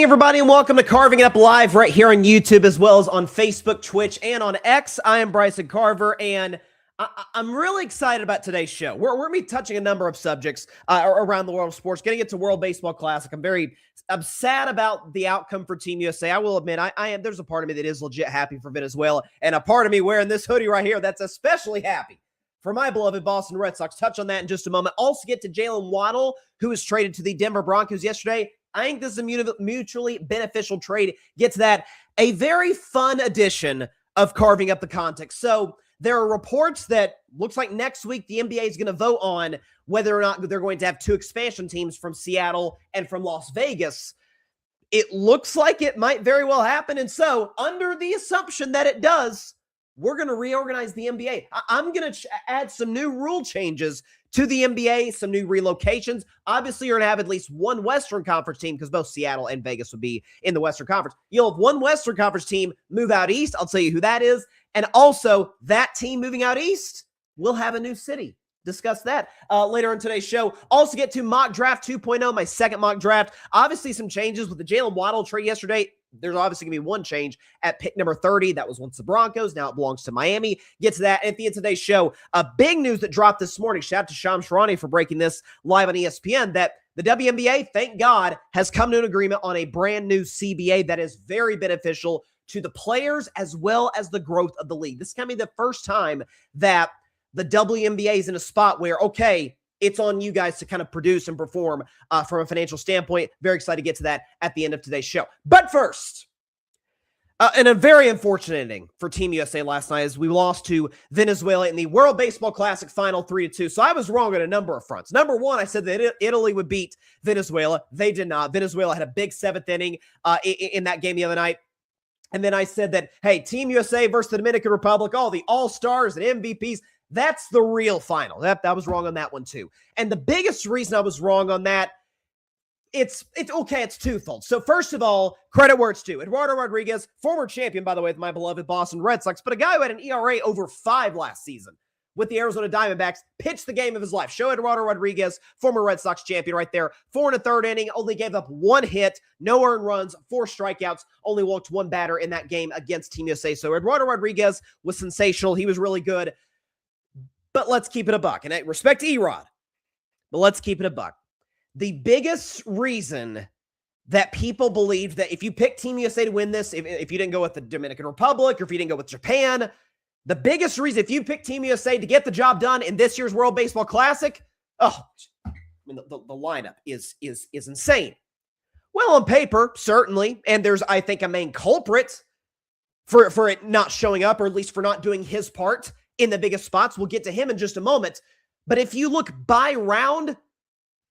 everybody, and welcome to Carving It Up Live right here on YouTube, as well as on Facebook, Twitch, and on X. I am Bryson Carver, and I'm really excited about today's show. We're going to be touching a number of subjects around the world of sports, getting it to World Baseball Classic. I'm sad about the outcome for Team USA. I will admit, I am. There's a part of me that is legit happy for Venezuela, and a part of me wearing this hoodie right here that's especially happy for my beloved Boston Red Sox. Touch on that in just a moment. Also get to Jaylen Waddle, who was traded to the Denver Broncos yesterday. I think this is a mutually beneficial trade. Get to that. A very fun edition of Carving Up the Context. So there are reports that looks like next week the NBA is going to vote on whether or not they're going to have two expansion teams from Seattle and from Las Vegas. It looks like it might very well happen. And so under the assumption that it does, we're going to reorganize the NBA. I'm going to add some new rule changes to the NBA, some new relocations. Obviously, you're going to have at least one Western Conference team because both Seattle and Vegas would be in the Western Conference. You'll have one Western Conference team move out east. I'll tell you who that is. And also, that team moving out east will have a new city. Discuss that later in today's show. Also get to Mock Draft 2.0, my second mock draft. Obviously, some changes with the Jaylen Waddle trade yesterday. There's obviously going to be one change at pick number 30. That was once the Broncos. Now it belongs to Miami. Get to that at the end of today's show. Big news that dropped this morning. Shout out to Shams Sharani for breaking this live on ESPN, that the WNBA, thank God, has come to an agreement on a brand new CBA that is very beneficial to the players as well as the growth of the league. This is going to be the first time that the WNBA is in a spot where, okay, it's on you guys to kind of produce and perform from a financial standpoint. Very excited to get to that at the end of today's show. But first, and a very unfortunate ending for Team USA last night as we lost to Venezuela in the World Baseball Classic final 3-2. So I was wrong on a number of fronts. Number one, I said that Italy would beat Venezuela. They did not. Venezuela had a big seventh inning in that game the other night. And then I said that, hey, Team USA versus the Dominican Republic, all the all-stars and MVPs, that's the real final. That was wrong on that one too. And the biggest reason I was wrong on that, it's okay, it's twofold. So first of all, credit where it's due. Eduardo Rodriguez, former champion, by the way, with my beloved Boston Red Sox, but a guy who had an ERA over 5 last season with the Arizona Diamondbacks, pitched the game of his life. Show Eduardo Rodriguez, former Red Sox champion right there. 4 1/3 inning, only gave up 1 hit, no earned runs, 4 strikeouts, only walked 1 batter in that game against Team USA. So Eduardo Rodriguez was sensational. He was really good. But let's keep it a buck. And I respect Erod, but let's keep it a buck. The biggest reason that people believed that if you pick Team USA to win this, if you didn't go with the Dominican Republic or if you didn't go with Japan, the biggest reason, if you pick Team USA to get the job done in this year's World Baseball Classic, the lineup is insane. Well, on paper, certainly, and there's, I think, a main culprit for it not showing up, or at least for not doing his part in the biggest spots. We'll get to him in just a moment. But if you look by round,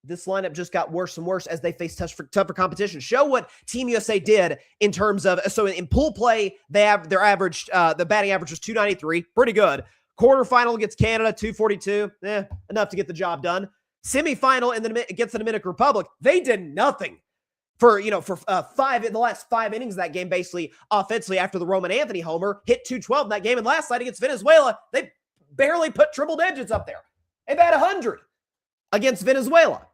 this lineup just got worse and worse as they face tougher competition. Show what Team USA did in terms of, so in pool play, their average, the batting average was 293, pretty good. Quarterfinal against Canada, 242, enough to get the job done. Semifinal against the Dominican Republic, they did nothing for the last 5 innings of that game, basically offensively, after the Roman Anthony homer, hit 212 in that game. And last night against Venezuela, they barely put triple digits up there. They've had 100 against Venezuela.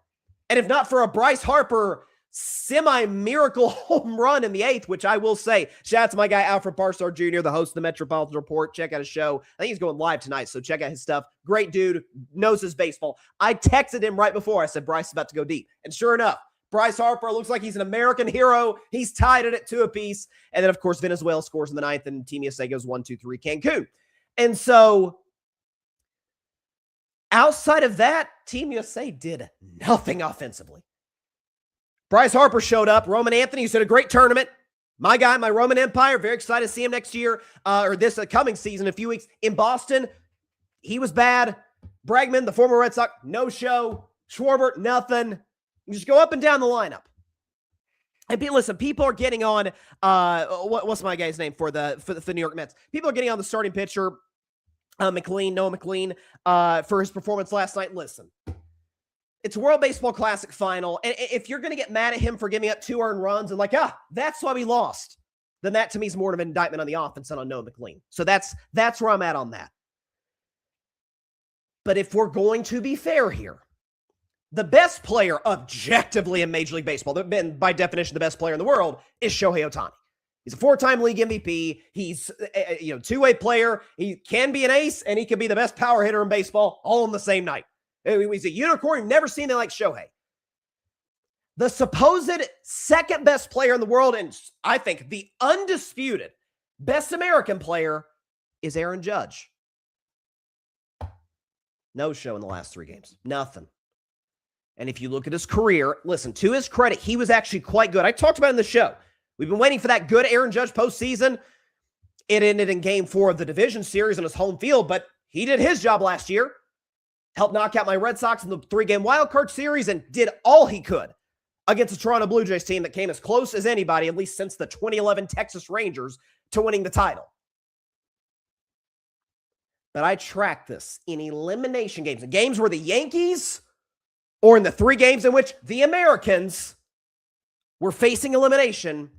And if not for a Bryce Harper semi-miracle home run in the 8th, which I will say, shout out to my guy Alfred Barstar Jr., the host of the Metropolitan Report. Check out his show. I think he's going live tonight, so check out his stuff. Great dude, knows his baseball. I texted him right before. I said, Bryce is about to go deep. And sure enough, Bryce Harper looks like he's an American hero. He's tied it at 2 apiece. And then, of course, Venezuela scores in the 9th, and Team USA goes 1-2-3 Cancun. And so, outside of that, Team USA did nothing offensively. Bryce Harper showed up. Roman Anthony, who's had a great tournament. My guy, my Roman Empire, very excited to see him next year, or this coming season, in a few weeks in Boston. He was bad. Bregman, the former Red Sox, no show. Schwarber, nothing. You just go up and down the lineup. And listen, people are getting on, what's my guy's name for the New York Mets? People are getting on the starting pitcher, Noah McLean, for his performance last night. Listen, it's World Baseball Classic final. And if you're going to get mad at him for giving up 2 earned runs and that's why we lost, then that to me is more of an indictment on the offense than on Noah McLean. So that's where I'm at on that. But if we're going to be fair here, The best player objectively in Major League Baseball, by definition the best player in the world, is Shohei Ohtani. He's a 4-time league MVP. He's a two-way player. He can be an ace, and he can be the best power hitter in baseball all in the same night. He's a unicorn. You've never seen anything like Shohei. The supposed second best player in the world, and I think the undisputed best American player, is Aaron Judge. No show in the last 3 games. Nothing. And if you look at his career, listen, to his credit, he was actually quite good. I talked about it in the show. We've been waiting for that good Aaron Judge postseason. It ended in game 4 of the division series on his home field, but he did his job last year. Helped knock out my Red Sox in the 3-game wildcard series and did all he could against the Toronto Blue Jays team that came as close as anybody, at least since the 2011 Texas Rangers, to winning the title. But I tracked this in elimination games, in games where the Yankees, or in the 3 games in which the Americans were facing elimination,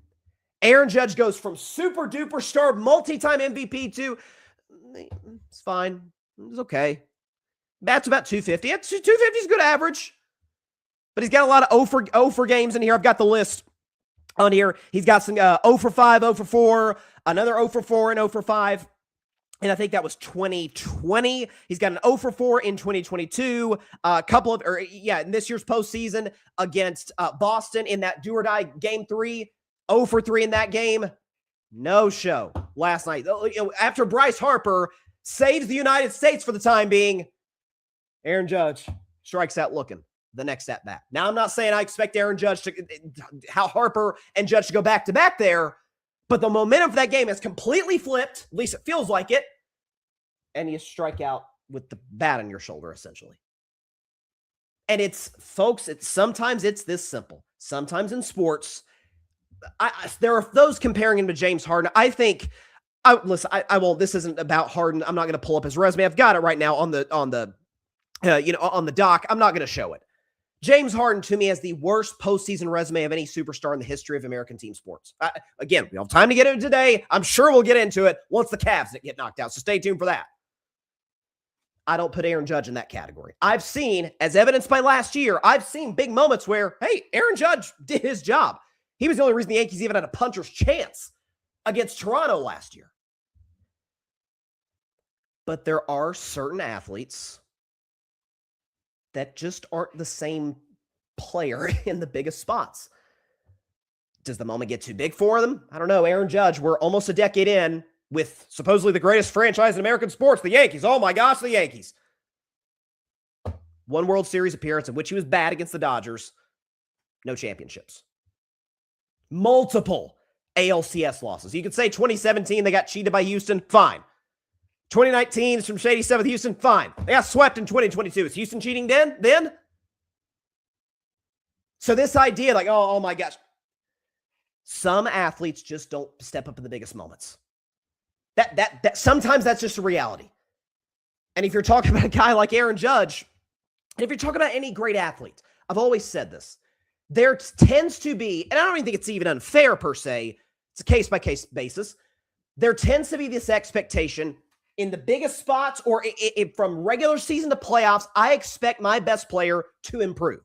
Aaron Judge goes from super duper star, multi-time MVP to, it's fine, it's okay. Bats about 250. 250 is good average. But he's got a lot of 0 for games in here. I've got the list on here. He's got some 0 for 5, 0 for 4, another 0 for 4, and 0 for 5. And I think that was 2020. He's got an 0 for 4 in 2022. In this year's postseason against Boston in that do-or-die game 3. 0 for 3 in that game. No show last night. After Bryce Harper saves the United States for the time being, Aaron Judge strikes out looking the next at-bat. Now, I'm not saying I expect Aaron Judge how Harper and Judge to go back-to-back there, but the momentum for that game has completely flipped. At least it feels like it. And you strike out with the bat on your shoulder, essentially. And sometimes it's this simple. Sometimes in sports, there are those comparing him to James Harden. I think, I won't, this isn't about Harden. I'm not going to pull up his resume. I've got it right now on the doc. I'm not going to show it. James Harden, to me, has the worst postseason resume of any superstar in the history of American team sports. Again, we don't have time to get into it today. I'm sure we'll get into it once the Cavs get knocked out, so stay tuned for that. I don't put Aaron Judge in that category. I've seen, as evidenced by last year, I've seen big moments where, hey, Aaron Judge did his job. He was the only reason the Yankees even had a puncher's chance against Toronto last year. But there are certain athletes that just aren't the same player in the biggest spots. Does the moment get too big for them? I don't know. Aaron Judge, we're almost a decade in with supposedly the greatest franchise in American sports, the Yankees. Oh my gosh, the Yankees. 1 World Series appearance in which he was bad against the Dodgers. No championships. Multiple ALCS losses. You could say 2017, they got cheated by Houston. Fine. 2019 is from Shady Stuff with Houston. Fine. They got swept in 2022. Is Houston cheating then? So this idea like, oh my gosh. Some athletes just don't step up in the biggest moments. That sometimes that's just a reality. And if you're talking about a guy like Aaron Judge, and if you're talking about any great athlete, I've always said this. There tends to be, and I don't even think it's even unfair per se, it's a case-by-case basis. There tends to be this expectation in the biggest spots or from regular season to playoffs, I expect my best player to improve.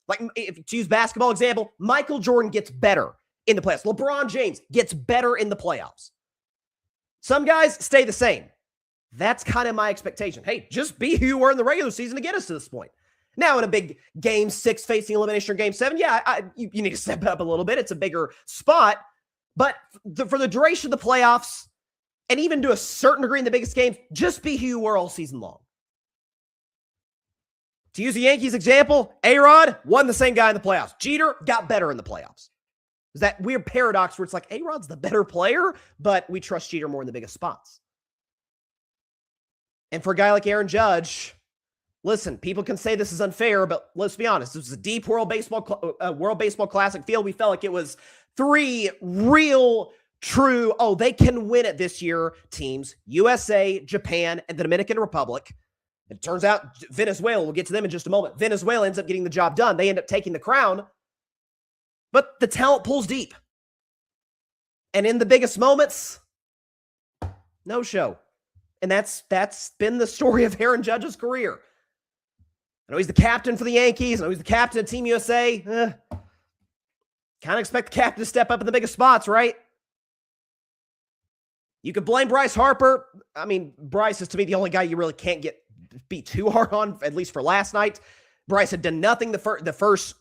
Like, if to use basketball example, Michael Jordan gets better in the playoffs. LeBron James gets better in the playoffs. Some guys stay the same. That's kind of my expectation. Hey, just be who you were in the regular season to get us to this point. Now, in a big game 6 facing elimination or game 7, you need to step up a little bit. It's a bigger spot. But for the duration of the playoffs, and even to a certain degree in the biggest games, just be who you were all season long. To use the Yankees example, A-Rod won the same guy in the playoffs. Jeter got better in the playoffs. There's that weird paradox where it's like A-Rod's the better player, but we trust Jeter more in the biggest spots. And for a guy like Aaron Judge, listen, people can say this is unfair, but let's be honest. This was a deep World Baseball Classic field. We felt like it was 3 real, true, they can win it this year teams, USA, Japan, and the Dominican Republic. It turns out Venezuela, we'll get to them in just a moment. Venezuela ends up getting the job done. They end up taking the crown. But the talent pool's deep. And in the biggest moments, no show. And that's been the story of Aaron Judge's career. I know he's the captain for the Yankees. I know he's the captain of Team USA. Kind of expect the captain to step up in the biggest spots, right? You could blame Bryce Harper. I mean, Bryce is, to me, the only guy you really can't be too hard on, at least for last night. Bryce had done nothing the first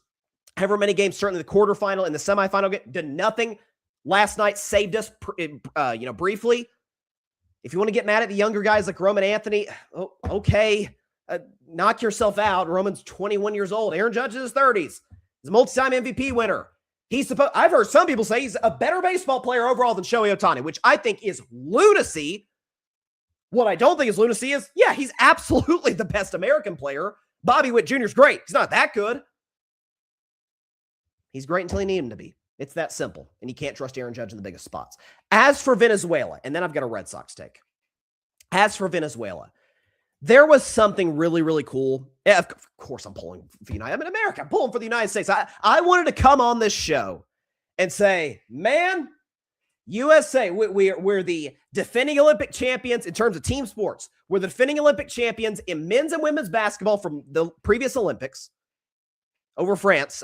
however many games, certainly the quarterfinal and the semifinal game, did nothing. Last night saved us, briefly. If you want to get mad at the younger guys like Roman Anthony, okay, knock yourself out. Roman's 21 years old. Aaron Judge is in his 30s. He's a multi-time MVP winner. I've heard some people say he's a better baseball player overall than Shohei Ohtani, which I think is lunacy. What I don't think is lunacy is, yeah, he's absolutely the best American player. Bobby Witt Jr. is great. He's not that good. He's great until you need him to be. It's that simple. And you can't trust Aaron Judge in the biggest spots. As for Venezuela, and then I've got a Red Sox take. As for Venezuela, there was something really, really cool. Yeah, of course I'm pulling for the United. I'm in America. I'm pulling for the United States. I wanted to come on this show and say, man, USA, we're the defending Olympic champions in terms of team sports. We're the defending Olympic champions in men's and women's basketball from the previous Olympics over France,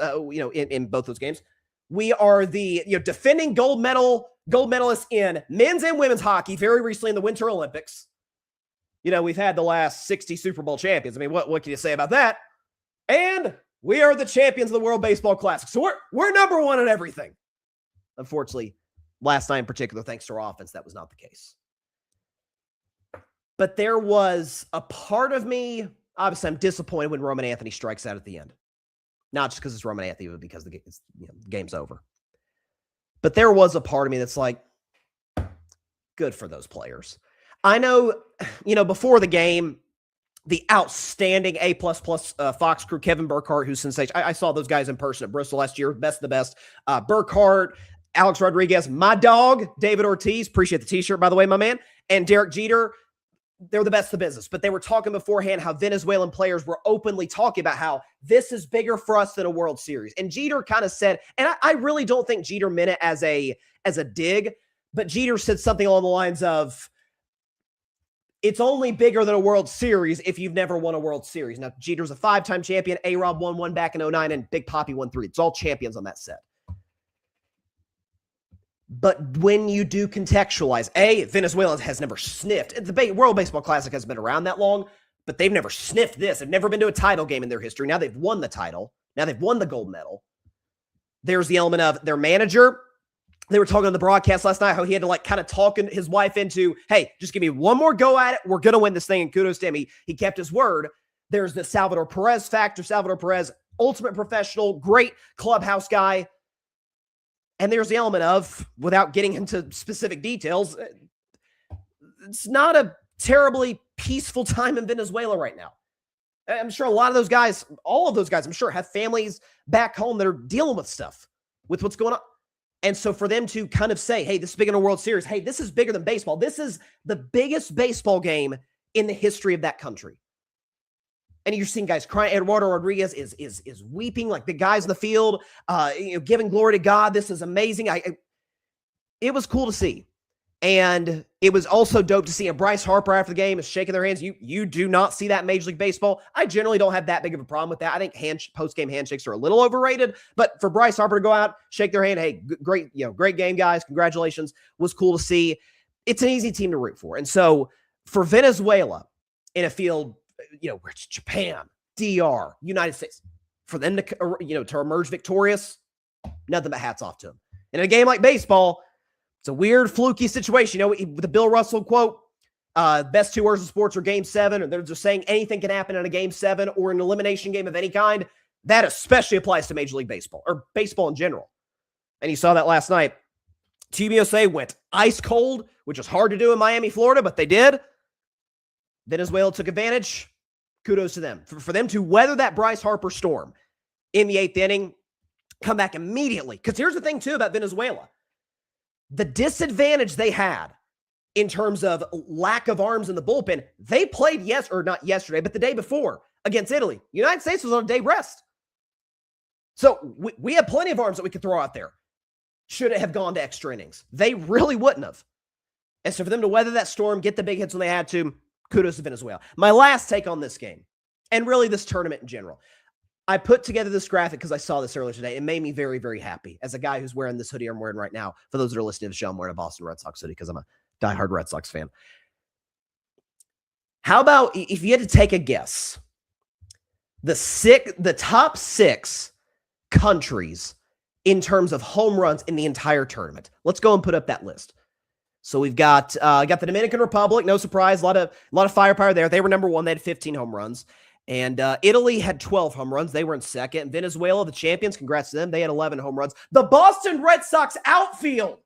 in both those games. We are the defending gold medalists in men's and women's hockey very recently in the Winter Olympics. We've had the last 60 Super Bowl champions. I mean, what can you say about that? And we are the champions of the World Baseball Classic. So we're number one in everything. Unfortunately, last night in particular, thanks to our offense, that was not the case. But there was a part of me, obviously I'm disappointed when Roman Anthony strikes out at the end. Not just because it's Roman Anthony, but because the game's over. But there was a part of me that's like, good for those players. I know, before the game, the outstanding A++ Fox crew, Kevin Burkhardt, who's sensation. I saw those guys in person at Bristol last year. Best of the best. Burkhardt, Alex Rodriguez, my dog, David Ortiz. Appreciate the t-shirt, by the way, my man. And Derek Jeter. They're the best of the business. But they were talking beforehand how Venezuelan players were openly talking about how this is bigger for us than a World Series. And Jeter kind of said, and I really don't think Jeter meant it as a dig, but Jeter said something along the lines of, it's only bigger than a World Series if you've never won a World Series. Now, Jeter's a 5-time champion. A-Rob won one back in 2009, and Big Papi won 3. It's all champions on that set. But when you do contextualize, Venezuela has never sniffed. The World Baseball Classic hasn't been around that long, but they've never sniffed this. They've never been to a title game in their history. Now they've won the title. Now they've won the gold medal. There's the element of their manager. They were talking on the broadcast last night how he had to kind of talk his wife into, hey, just give me one more go at it. We're going to win this thing. And kudos to him. He kept his word. There's the Salvador Perez factor. Salvador Perez, ultimate professional, great clubhouse guy. And there's the element of, without getting into specific details, it's not a terribly peaceful time in Venezuela right now. I'm sure a lot of those guys, all of those guys, I'm sure, have families back home that are dealing with stuff, with what's going on. And so for them to kind of say, hey, this is bigger than a World Series. Hey, this is bigger than baseball. This is the biggest baseball game in the history of that country. And you're seeing guys crying. Eduardo Rodriguez is weeping like the guys in the field, giving glory to God. This is amazing. It was cool to see. And it was also dope to see. And Bryce Harper after the game is shaking their hands. You do not see that in Major League Baseball. I generally don't have that big of a problem with that. I think post-game handshakes are a little overrated. But for Bryce Harper to go out, shake their hand, hey, great game, guys. Congratulations. Was cool to see. It's an easy team to root for. And so for Venezuela in a field, where it's Japan, DR, United States, for them to emerge victorious, nothing but hats off to them. And in a game like baseball, it's a weird, fluky situation. With the Bill Russell quote, best 2 words in sports are game 7, or they're just saying anything can happen in a game 7 or an elimination game of any kind. That especially applies to Major League Baseball, or baseball in general. And you saw that last night. Team USA went ice cold, which is hard to do in Miami, Florida, but they did. Venezuela took advantage. Kudos to them. For them to weather that Bryce Harper storm in the 8th inning, come back immediately. Because here's the thing, too, about Venezuela. The disadvantage they had in terms of lack of arms in the bullpen, they played not yesterday, but the day before against Italy. United States was on a day rest. So we have plenty of arms that we could throw out there. Should it have gone to extra innings? They really wouldn't have. And so for them to weather that storm, get the big hits when they had to, kudos to Venezuela. My last take on this game. and really this tournament in general. I put together this graphic because I saw this earlier today. It made me very, very happy. As a guy who's wearing this hoodie I'm wearing right now, for those that are listening to the show, I'm wearing a Boston Red Sox hoodie because I'm a diehard Red Sox fan. How about if you had to take a guess, the top 6 countries in terms of home runs in the entire tournament? Let's go and put up that list. So we've got the Dominican Republic, no surprise, a lot of firepower there. They were number 1. They had 15 home runs. And Italy had 12 home runs. They were in second. Venezuela, the champions, congrats to them. They had 11 home runs. The Boston Red Sox outfield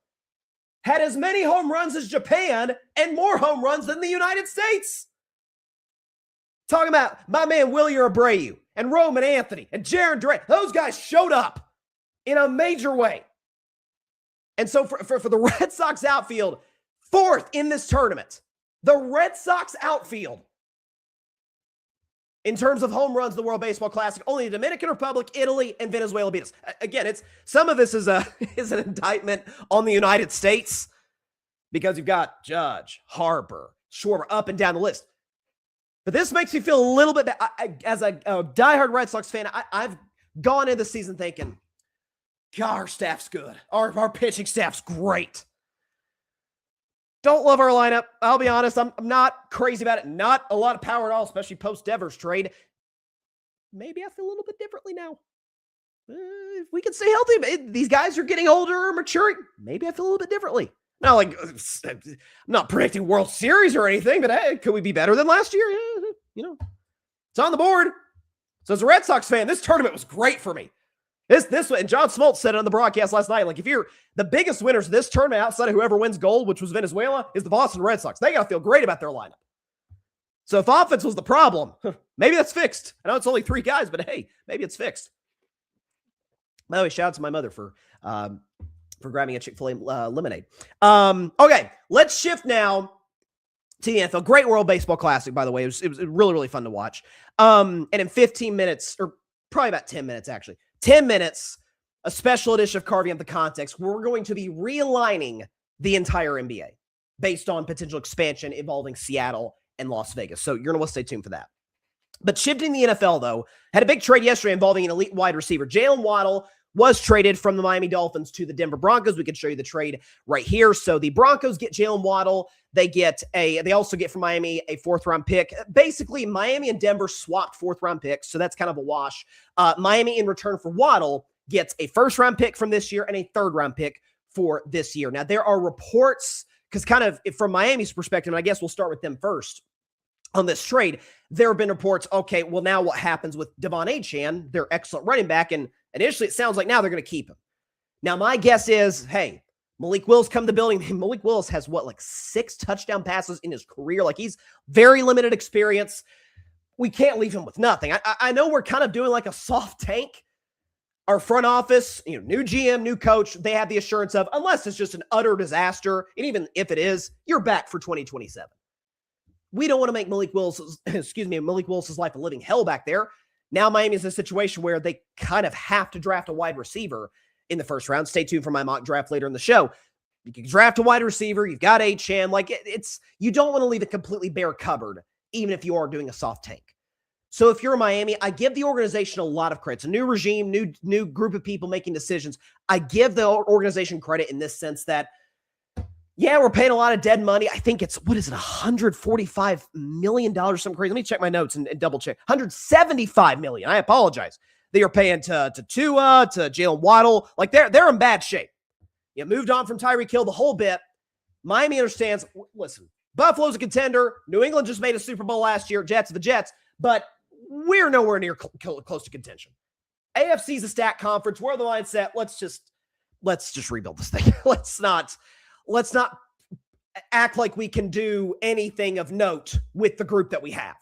had as many home runs as Japan and more home runs than the United States. Talking about my man Willie Abreu and Roman Anthony and Jaron Durant. Those guys showed up in a major way. And so for the Red Sox outfield, 4th in this tournament. The Red Sox outfield. In terms of home runs, the World Baseball Classic, only the Dominican Republic, Italy, and Venezuela beat us. Again, some of this is an indictment on the United States because you've got Judge, Harper, Schwarber, up and down the list. But this makes me feel a little bit bad. As a diehard Red Sox fan, I've gone into the season thinking, God, our staff's good. Our pitching staff's great. Don't love our lineup. I'll be honest. I'm not crazy about it. Not a lot of power at all, especially post-Devers trade. Maybe I feel a little bit differently now. If we can stay healthy, these guys are getting older or maturing. Maybe I feel a little bit differently. Not like I'm not predicting World Series or anything, but hey, could we be better than last year? Yeah, it's on the board. So as a Red Sox fan, this tournament was great for me. This and John Smoltz said it on the broadcast last night. Like, if you're the biggest winners of this tournament outside of whoever wins gold, which was Venezuela, is the Boston Red Sox. They got to feel great about their lineup. So if offense was the problem, maybe that's fixed. I know it's only 3 guys, but hey, maybe it's fixed. By the way, shout out to my mother for grabbing a Chick-fil-A lemonade. Okay, let's shift now to the NFL. Great World Baseball Classic, by the way. It was really, really fun to watch. And in 15 minutes, or probably about 10 minutes, actually, 10 minutes, a special edition of Carving Up the Context, where we're going to be realigning the entire NBA based on potential expansion involving Seattle and Las Vegas. So you're going to want to stay tuned for that. But shifting the NFL, though, had a big trade yesterday involving an elite wide receiver. Jaylen Waddle was traded from the Miami Dolphins to the Denver Broncos. We can show you the trade right here. So the Broncos get Jaylen Waddle. They also get from Miami a 4th-round pick. Basically, Miami and Denver swapped 4th-round picks, so that's kind of a wash. Miami, in return for Waddle, gets a 1st-round pick from this year and a 3rd-round pick for this year. Now, there are reports, because kind of from Miami's perspective, and I guess we'll start with them first on this trade, there have been reports, okay, well, now what happens with Devon Achane, their excellent running back, and initially it sounds like now they're going to keep him. Now, my guess is, hey, Malik Willis come to the building. Malik Willis has 6 touchdown passes in his career. He's very limited experience. We can't leave him with nothing. I know we're kind of doing like a soft tank. Our front office, new GM, new coach, they have the assurance of, unless it's just an utter disaster, and even if it is, you're back for 2027. We don't want to make Malik Willis's life a living hell back there. Now Miami's in a situation where they kind of have to draft a wide receiver in the 1st round. Stay tuned for my mock draft later in the show. You can draft a wide receiver. You've got Achane. You don't want to leave a completely bare cupboard, even if you are doing a soft tank. So if you're Miami, I give the organization a lot of credit. It's a new regime, new group of people making decisions. I give the organization credit in this sense that, yeah, we're paying a lot of dead money. I think it's, $145 million, something crazy. Let me check my notes and double check. $175 million. I apologize. They are paying to Tua, to Jaylen Waddle. They're in bad shape. You moved on from Tyreek Hill the whole bit. Miami understands, listen, Buffalo's a contender. New England just made a Super Bowl last year. Jets are the Jets. But we're nowhere near close to contention. AFC's a stacked conference. We're the mindset. Let's just rebuild this thing. Let's not act like we can do anything of note with the group that we have.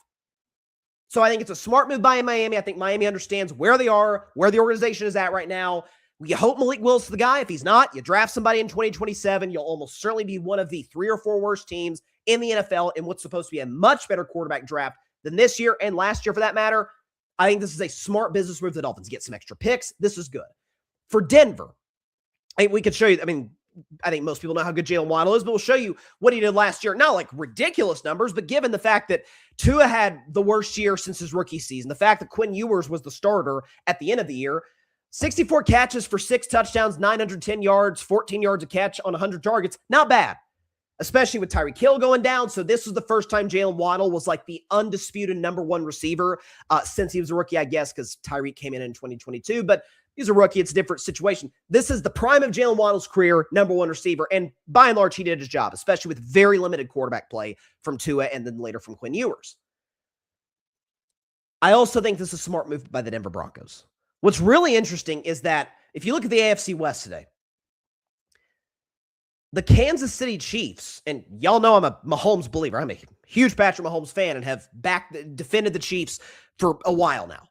So I think it's a smart move by Miami. I think Miami understands where they are, where the organization is at right now. You hope Malik Willis is the guy. If he's not, you draft somebody in 2027. You'll almost certainly be one of the 3 or 4 worst teams in the NFL in what's supposed to be a much better quarterback draft than this year and last year for that matter. I think this is a smart business move for the Dolphins. Get some extra picks. This is good. For Denver, we could show you, I think most people know how good Jaylen Waddle is, but we'll show you what he did last year. Not like ridiculous numbers, but given the fact that Tua had the worst year since his rookie season, the fact that Quinn Ewers was the starter at the end of the year, 64 catches for 6 touchdowns, 910 yards, 14 yards a catch on 100 targets. Not bad, especially with Tyreek Hill going down. So this was the first time Jaylen Waddle was like the undisputed number one receiver since he was a rookie, I guess, because Tyreek came in 2022. But he's a rookie. It's a different situation. This is the prime of Jaylen Waddle's career, number one receiver. And by and large, he did his job, especially with very limited quarterback play from Tua and then later from Quinn Ewers. I also think this is a smart move by the Denver Broncos. What's really interesting is that if you look at the AFC West today, the Kansas City Chiefs, and y'all know I'm a Mahomes believer. I'm a huge Patrick Mahomes fan and have defended the Chiefs for a while now.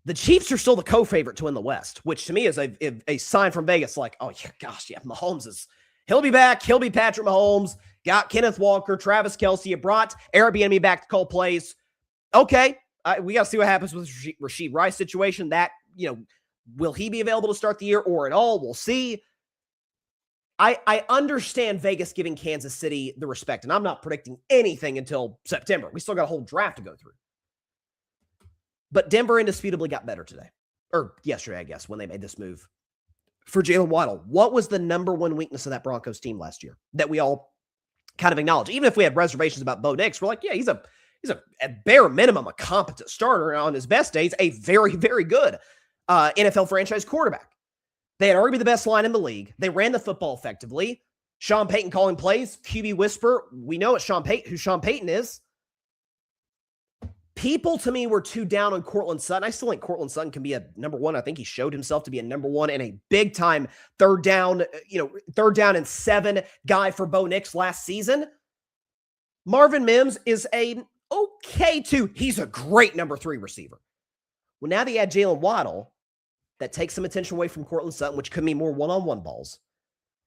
The Chiefs are still the co-favorite to win the West, which to me is a sign from Vegas like, oh, yeah, gosh, yeah, Mahomes he'll be back. He'll be Patrick Mahomes. Got Kenneth Walker, Travis Kelce. You brought Airbnb back to call plays. Okay, we got to see what happens with Rashid Rice situation. That, will he be available to start the year or at all? We'll see. I understand Vegas giving Kansas City the respect, and I'm not predicting anything until September. We still got a whole draft to go through. But Denver indisputably got better today. Or yesterday, I guess, when they made this move for Jaylen Waddle. What was the number one weakness of that Broncos team last year that we all kind of acknowledge? Even if we had reservations about Bo Nix, we're like, yeah, he's a at bare minimum, a competent starter. And on his best days, a very, very good NFL franchise quarterback. They had arguably the best line in the league. They ran the football effectively. Sean Payton calling plays, QB whisper. We know who Sean Payton is. People, to me, were too down on Courtland Sutton. I still think Courtland Sutton can be a number one. I think he showed himself to be a number one and a big-time third down and 7 guy for Bo Nix last season. Marvin Mims is a okay 2. He's a great number 3 receiver. Well, now that you add Jaylen Waddle, that takes some attention away from Courtland Sutton, which could mean more one-on-one balls.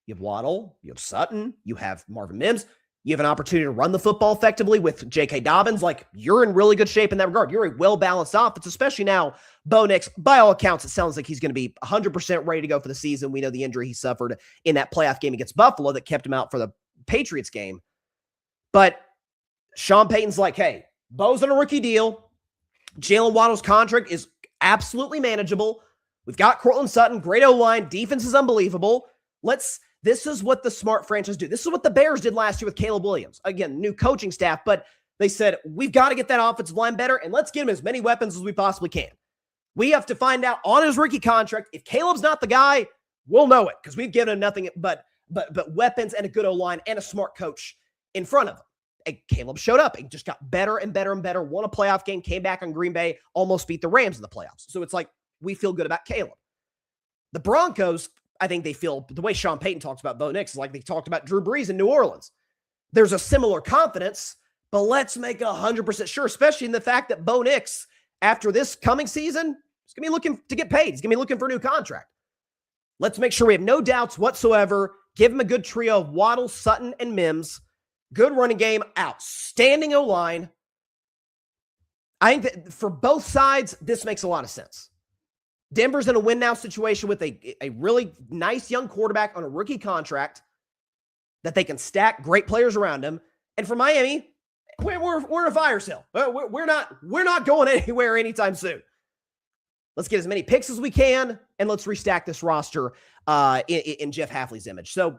You have Waddle, you have Sutton, you have Marvin Mims. You have an opportunity to run the football effectively with J.K. Dobbins. Like, you're in really good shape in that regard. You're a well-balanced offense, especially now. Bo Nix, by all accounts, it sounds like he's going to be 100% ready to go for the season. We know the injury he suffered in that playoff game against Buffalo that kept him out for the Patriots game. But Sean Payton's like, hey, Bo's on a rookie deal. Jaylen Waddle's contract is absolutely manageable. We've got Courtland Sutton, great O-line. Defense is unbelievable. This is what the smart franchise do. This is what the Bears did last year with Caleb Williams. Again, new coaching staff, but they said, we've got to get that offensive line better, and let's get him as many weapons as we possibly can. We have to find out on his rookie contract, if Caleb's not the guy, we'll know it, because we've given him nothing but weapons and a good O-line and a smart coach in front of him. And Caleb showed up and just got better and better and better, won a playoff game, came back on Green Bay, almost beat the Rams in the playoffs. So it's like, we feel good about Caleb. The Broncos, I think they feel, the way Sean Payton talks about Bo Nix is like they talked about Drew Brees in New Orleans. There's a similar confidence, but let's make 100% sure, especially in the fact that Bo Nix, after this coming season, is going to be looking to get paid. He's going to be looking for a new contract. Let's make sure we have no doubts whatsoever. Give him a good trio of Waddle, Sutton, and Mims. Good running game, outstanding O-line. I think that for both sides, this makes a lot of sense. Denver's in a win-now situation with a really nice young quarterback on a rookie contract that they can stack great players around him. And for Miami, we're in a fire sale. We're not going anywhere anytime soon. Let's get as many picks as we can, and let's restack this roster in Jeff Hafley's image. So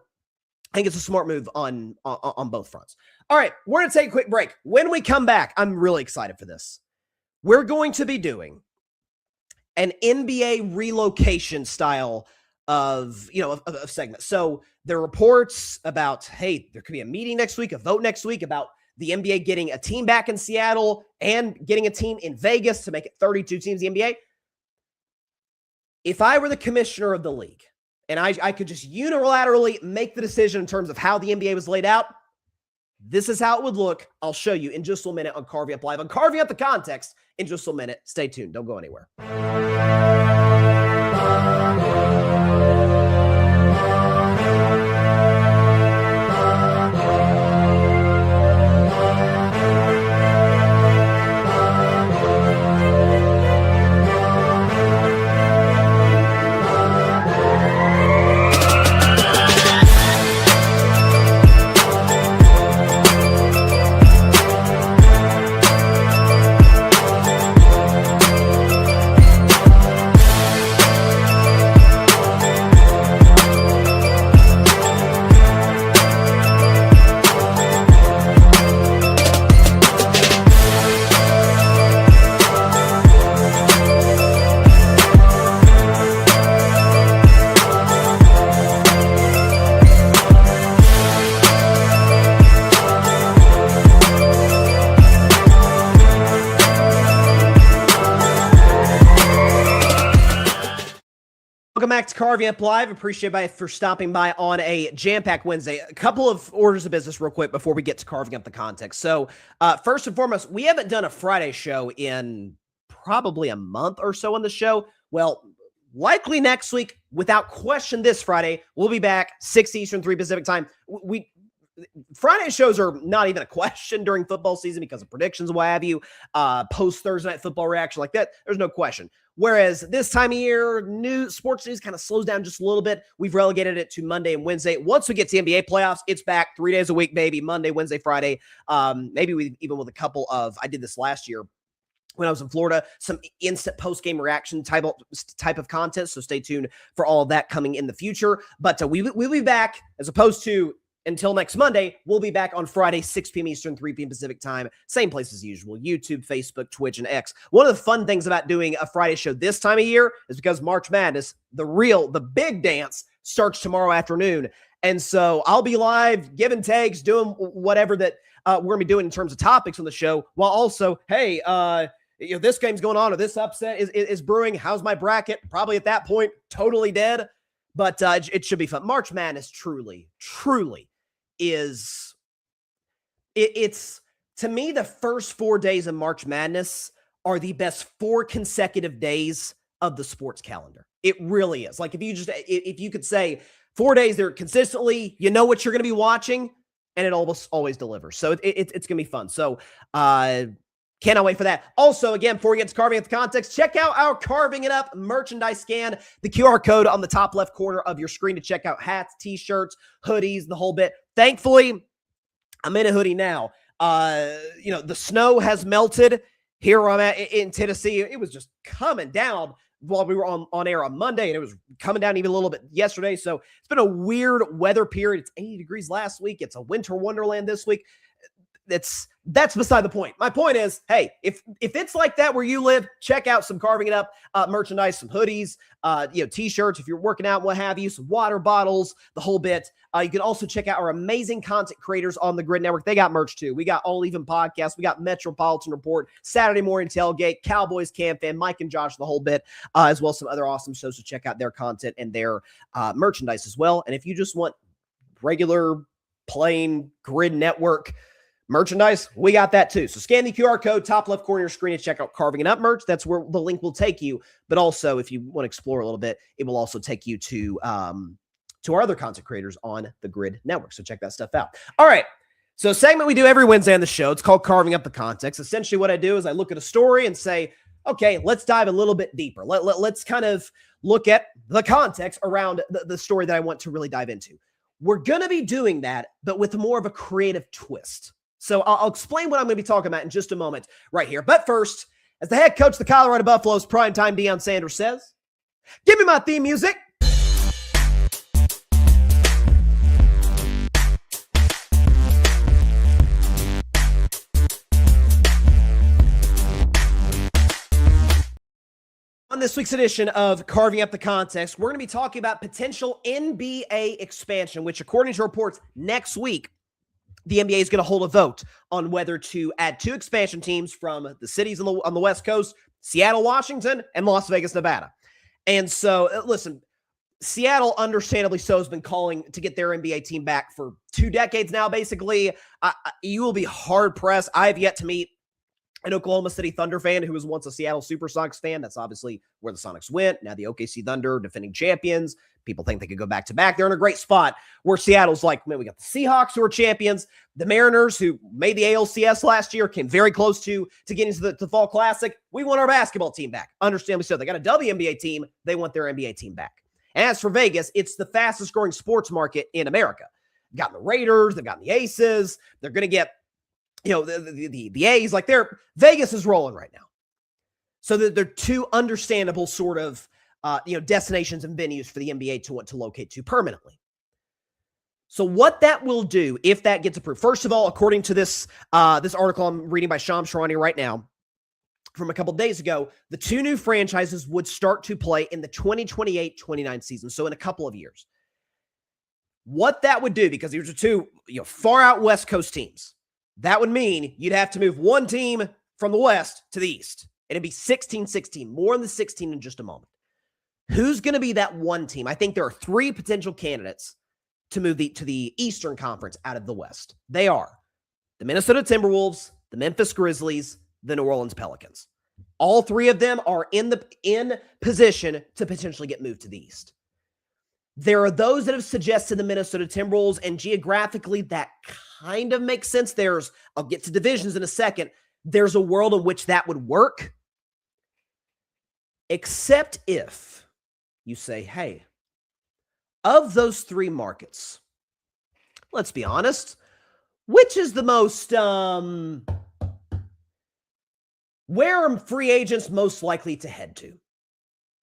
I think it's a smart move on both fronts. All right, we're going to take a quick break. When we come back, I'm really excited for this. We're going to be doing an NBA relocation style of segment. So there are reports about, hey, there could be a meeting next week, a vote next week about the NBA getting a team back in Seattle and getting a team in Vegas to make it 32 teams in the NBA. If I were the commissioner of the league and I could just unilaterally make the decision in terms of how the NBA was laid out, this is how it would look. I'll show you in just a minute on Carving Up Live. I'm carving up the context in just a minute. Stay tuned. Don't go anywhere. Welcome back to Carving Up Live. Appreciate everybody for stopping by on a jam-packed Wednesday. A couple of orders of business real quick before we get to carving up the context. So first and foremost, we haven't done a Friday show in probably a month or so on the show. Well, likely next week, without question this Friday, we'll be back 6 Eastern, 3 Pacific time. Friday shows are not even a question during football season because of predictions and what have you. Post Thursday night football reaction like that, there's no question. Whereas this time of year, sports news kind of slows down just a little bit. We've relegated it to Monday and Wednesday. Once we get to the NBA playoffs, it's back 3 days a week, baby. Monday, Wednesday, Friday. Maybe even with a couple of, I did this last year when I was in Florida, some instant post-game reaction type of content. So stay tuned for all of that coming in the future. But we'll be back, as opposed to until next Monday, we'll be back on Friday, 6 p.m. Eastern, 3 p.m. Pacific time. Same place as usual, YouTube, Facebook, Twitch, and X. One of the fun things about doing a Friday show this time of year is because March Madness, the big dance, starts tomorrow afternoon. And so I'll be live, giving takes, doing whatever that we're going to be doing in terms of topics on the show, while also, hey, this game's going on, or this upset is brewing. How's my bracket? Probably at that point, totally dead. But it should be fun. March Madness truly is it's to me, the first 4 days of March Madness are the best 4 consecutive days of the sports calendar. It really is. Like if you could say 4 days there consistently, you know what you're going to be watching, and it always delivers. So it's going to be fun. So cannot wait for that. Also, again, before we get to carving up the context, check out our Carving It Up merchandise scan. The QR code on the top left corner of your screen to check out hats, t-shirts, hoodies, the whole bit. Thankfully, I'm in a hoodie now. The snow has melted here where I'm at in Tennessee. It was just coming down while we were on air on Monday, and it was coming down even a little bit yesterday. So it's been a weird weather period. It's 80 degrees last week. It's a winter wonderland this week. That's beside the point. My point is, hey, if it's like that where you live, check out some Carving It Up merchandise, some hoodies, t-shirts if you're working out, what have you, some water bottles, the whole bit. You can also check out our amazing content creators on the Grid Network. They got merch too. We got All Even Podcast. We got Metropolitan Report, Saturday Morning Tailgate, Cowboys Camp Fan, Mike and Josh, the whole bit, as well as some other awesome shows. So check out their content and their merchandise as well. And if you just want regular, plain Grid Network merchandise, we got that too. So scan the QR code, top left corner of your screen, and check out Carving It Up merch. That's where the link will take you. But also, if you want to explore a little bit, it will also take you to our other content creators on the Grid Network. So check that stuff out. All right. So a segment we do every Wednesday on the show, it's called Carving Up the Context. Essentially what I do is I look at a story and say, okay, let's dive a little bit deeper. Let's kind of look at the context around the story that I want to really dive into. We're going to be doing that, but with more of a creative twist. So I'll explain what I'm going to be talking about in just a moment right here. But first, as the head coach of the Colorado Buffaloes, primetime Deion Sanders says, give me my theme music. On this week's edition of Carving Up the Context, we're going to be talking about potential NBA expansion, which according to reports next week, the NBA is going to hold a vote on whether to add 2 expansion teams from the cities on the West Coast, Seattle, Washington, and Las Vegas, Nevada. And so, listen, Seattle, understandably so, has been calling to get their NBA team back for 2 decades now, basically. You will be hard-pressed. I have yet to meet an Oklahoma City Thunder fan who was once a Seattle Supersonics fan. That's obviously where the Sonics went. Now the OKC Thunder, defending champions. People think they could go back-to-back. They're in a great spot where Seattle's like, man, we got the Seahawks who are champions. The Mariners, who made the ALCS last year, came very close to getting to the Fall Classic. We want our basketball team back. Understandably so. They got a WNBA team. They want their NBA team back. And as for Vegas, it's the fastest-growing sports market in America. They've got the Raiders. They've got the Aces. They're going to get the A's. Like, Vegas is rolling right now. So they're 2 understandable sort of destinations and venues for the NBA to locate to permanently. So what that will do if that gets approved, first of all, according to this article I'm reading by Shams Charania right now from a couple days ago, the 2 new franchises would start to play in the 2028-29 season. So in a couple of years. What that would do, because these are 2 far out West Coast teams, that would mean you'd have to move 1 team from the West to the East. It'd be 16-16, more in the 16 in just a moment. Who's going to be that one team? I think there are 3 potential candidates to move to the Eastern Conference out of the West. They are the Minnesota Timberwolves, the Memphis Grizzlies, the New Orleans Pelicans. All 3 of them are in position to potentially get moved to the East. There are those that have suggested the Minnesota Timberwolves, and geographically that kind of makes sense. I'll get to divisions in a second. There's a world in which that would work, except if you say, hey, of those 3 markets, let's be honest, which is the most, where are free agents most likely to head to?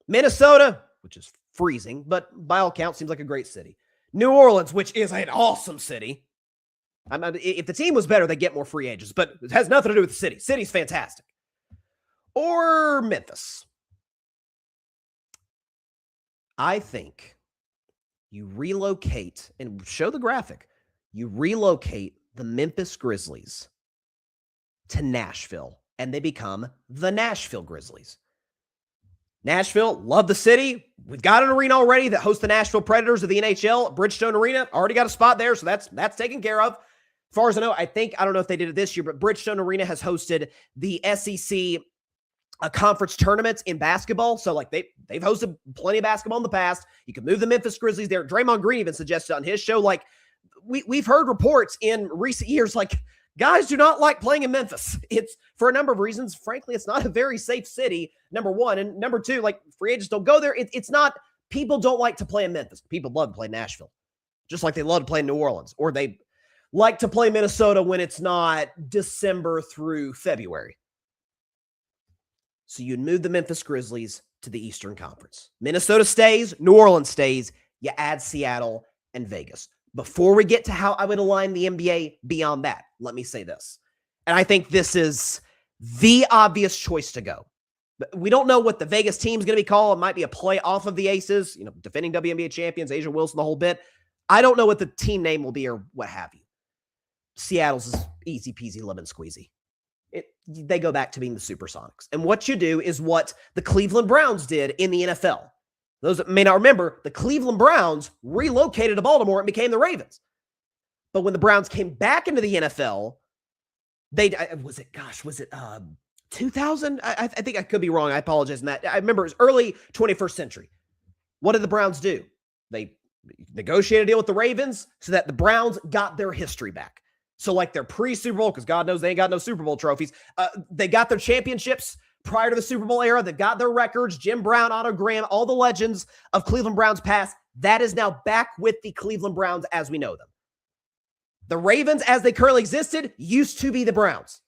Minnesota, which is freezing, but by all accounts seems like a great city. New Orleans, which is an awesome city. If the team was better, they'd get more free agents, but it has nothing to do with the city. City's fantastic. Or Memphis. I think you relocate, and show the graphic, you relocate the Memphis Grizzlies to Nashville, and they become the Nashville Grizzlies. Nashville, love the city. We've got an arena already that hosts the Nashville Predators of the NHL. Bridgestone Arena, already got a spot there, so that's taken care of. As far as I know, I don't know if they did it this year, but Bridgestone Arena has hosted the SEC conference tournaments in basketball. So like they've hosted plenty of basketball in the past. You can move the Memphis Grizzlies there. Draymond Green even suggested on his show, like we've heard reports in recent years, like guys do not like playing in Memphis. It's for a number of reasons. Frankly, it's not a very safe city, number one. And number 2, like free agents don't go there. It's not, people don't like to play in Memphis. People love to play Nashville, just like they love to play in New Orleans, or they like to play Minnesota when it's not December through February. So you'd move the Memphis Grizzlies to the Eastern Conference. Minnesota stays, New Orleans stays. You add Seattle and Vegas. Before we get to how I would align the NBA beyond that, let me say this. And I think this is the obvious choice to go. But we don't know what the Vegas team's going to be called. It might be a play off of the Aces, defending WNBA champions, Asia Wilson, the whole bit. I don't know what the team name will be or what have you. Seattle's is easy peasy lemon squeezy. They go back to being the Supersonics. And what you do is what the Cleveland Browns did in the NFL. Those that may not remember, the Cleveland Browns relocated to Baltimore and became the Ravens. But when the Browns came back into the NFL, was it 2000? I think I could be wrong. I apologize, Matt. I remember it was early 21st century. What did the Browns do? They negotiated a deal with the Ravens so that the Browns got their history back. So like their pre-Super Bowl, because God knows they ain't got no Super Bowl trophies. They got their championships prior to the Super Bowl era. They've got their records, Jim Brown, Otto Graham, all the legends of Cleveland Browns past. That is now back with the Cleveland Browns as we know them. The Ravens, as they currently existed, used to be the Browns.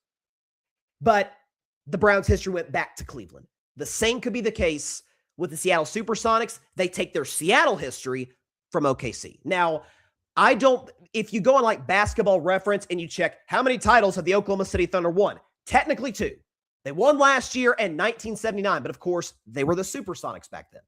But the Browns' history went back to Cleveland. The same could be the case with the Seattle Supersonics. They take their Seattle history from OKC. Now, if you go on like Basketball Reference and you check how many titles have the Oklahoma City Thunder won, technically 2. They won last year in 1979, but of course, they were the Supersonics back then.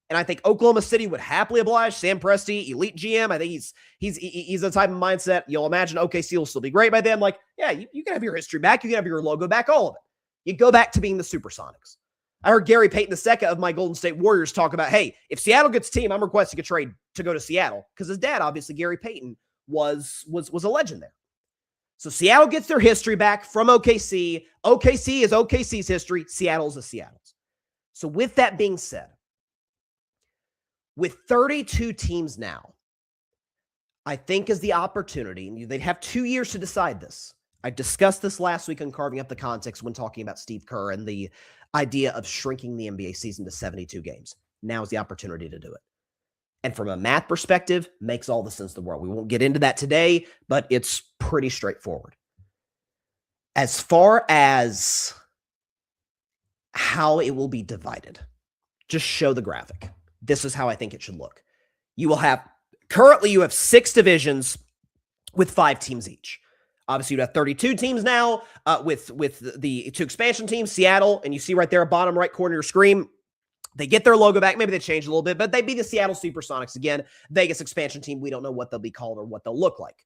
And I think Oklahoma City would happily oblige. Sam Presti, elite GM. I think he's the type of mindset. You'll imagine OKC will still be great by then. Like, yeah, you can have your history back. You can have your logo back, all of it. You go back to being the Supersonics. I heard Gary Payton II of my Golden State Warriors talk about, hey, if Seattle gets a team, I'm requesting a trade to go to Seattle. Because his dad, obviously, Gary Payton, was a legend there. So Seattle gets their history back from OKC. OKC is OKC's history. Seattle's Seattle's. So with that being said, with 32 teams now, I think is the opportunity, and they'd have 2 years to decide this. I discussed this last week on Carving Up the Context when talking about Steve Kerr and the idea of shrinking the NBA season to 72 games. Now is the opportunity to do it. And from a math perspective, makes all the sense in the world. We won't get into that today, but it's pretty straightforward. As far as how it will be divided, just show the graphic. This is how I think it should look. Currently you have 6 divisions with 5 teams each. Obviously, you have 32 teams now with the 2 expansion teams, Seattle, and you see right there, bottom right corner of your screen, they get their logo back. Maybe they change a little bit, but they'd be the Seattle Supersonics again. Vegas expansion team, we don't know what they'll be called or what they'll look like.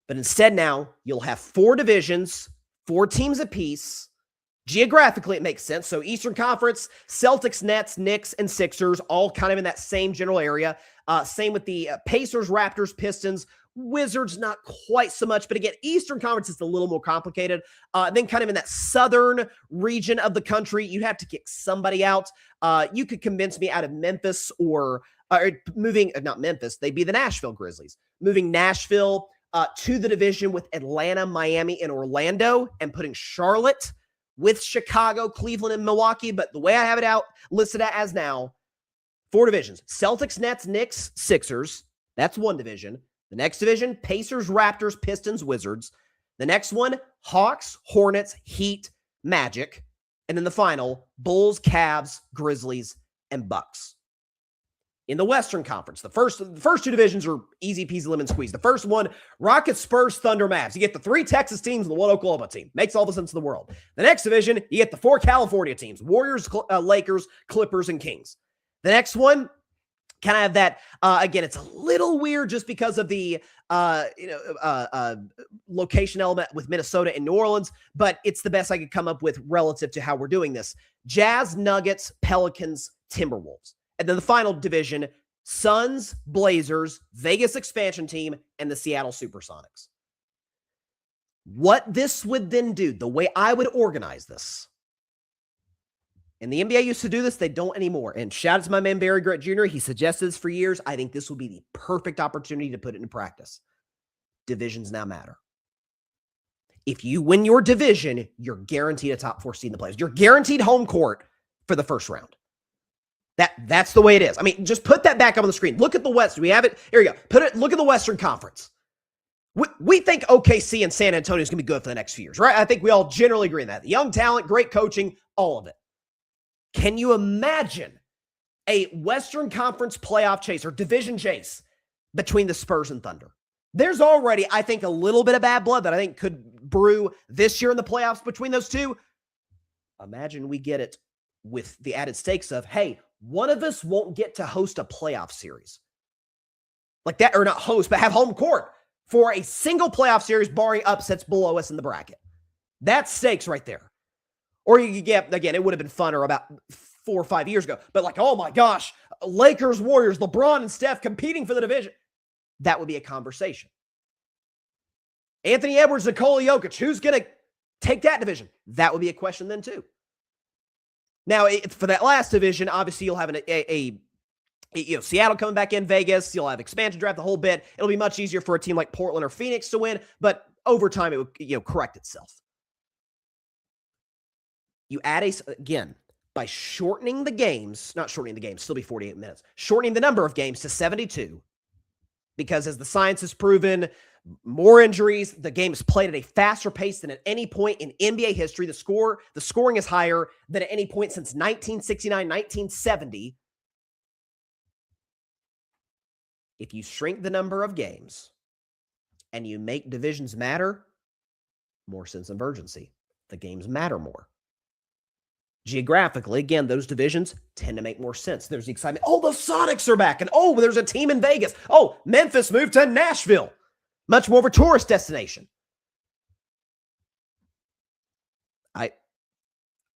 But instead now, you'll have 4 divisions, 4 teams apiece, Geographically, it makes sense. So Eastern Conference, Celtics, Nets, Knicks, and Sixers, all kind of in that same general area. Same with the Pacers, Raptors, Pistons, Wizards, not quite so much. But again, Eastern Conference is a little more complicated. Then kind of in that southern region of the country, you have to kick somebody out. You could convince me out of Memphis or moving, not Memphis, they'd be the Nashville Grizzlies. Moving Nashville to the division with Atlanta, Miami, and Orlando, and putting Charlotte with Chicago, Cleveland, and Milwaukee. But the way I have it out listed as now, 4 divisions: Celtics, Nets, Knicks, Sixers. That's one division. The next division, Pacers, Raptors, Pistons, Wizards. The next one, Hawks, Hornets, Heat, Magic. And then the final, Bulls, Cavs, Grizzlies, and Bucks. In the Western Conference, the first 2 divisions are easy peasy lemon squeeze. The first one, Rockets, Spurs, Thunder, Mavs. You get the 3 Texas teams and the 1 Oklahoma team. Makes all the sense in the world. The next division, you get the 4 California teams: Warriors, Lakers, Clippers, and Kings. The next one, kind of have that, again, it's a little weird just because of the location element with Minnesota and New Orleans, but it's the best I could come up with relative to how we're doing this. Jazz, Nuggets, Pelicans, Timberwolves. And then the final division, Suns, Blazers, Vegas expansion team, and the Seattle Supersonics. What this would then do, the way I would organize this, and the NBA used to do this, they don't anymore. And shout out to my man Barry Grant Jr. He suggested this for years. I think this will be the perfect opportunity to put it into practice. Divisions now matter. If you win your division, you're guaranteed a top 4 seed in the playoffs. You're guaranteed home court for the first round. That's the way it is. I mean, just put that back up on the screen. Look at the West. We have it. Here you go. Look at the Western Conference. We think OKC and San Antonio is going to be good for the next few years, right? I think we all generally agree on that. Young talent, great coaching, all of it. Can you imagine a Western Conference playoff chase or division chase between the Spurs and Thunder? There's already, I think, a little bit of bad blood that I think could brew this year in the playoffs between those two. Imagine we get it with the added stakes of, hey, one of us won't get to host a playoff series. Like that, or not host, but have home court for a single playoff series barring upsets below us in the bracket. That's stakes right there. Or you could get, again, it would have been funner about 4 or 5 years ago, but like, oh my gosh, Lakers, Warriors, LeBron and Steph competing for the division. That would be a conversation. Anthony Edwards, Nikola Jokic, who's going to take that division? That would be a question then too. Now, for that last division, obviously you'll have Seattle coming back in, Vegas. You'll have expansion draft, the whole bit. It'll be much easier for a team like Portland or Phoenix to win, but over time it would correct itself. You add again, by shortening the games, not shortening the games, still be 48 minutes, shortening the number of games to 72, because as the science has proven, more injuries, the game is played at a faster pace than at any point in NBA history. The scoring is higher than at any point since 1969, 1970. If you shrink the number of games and you make divisions matter, more sense of urgency. The games matter more. Geographically, again, those divisions tend to make more sense. There's the excitement. Oh, the Sonics are back. And oh, there's a team in Vegas. Oh, Memphis moved to Nashville. Much more of a tourist destination.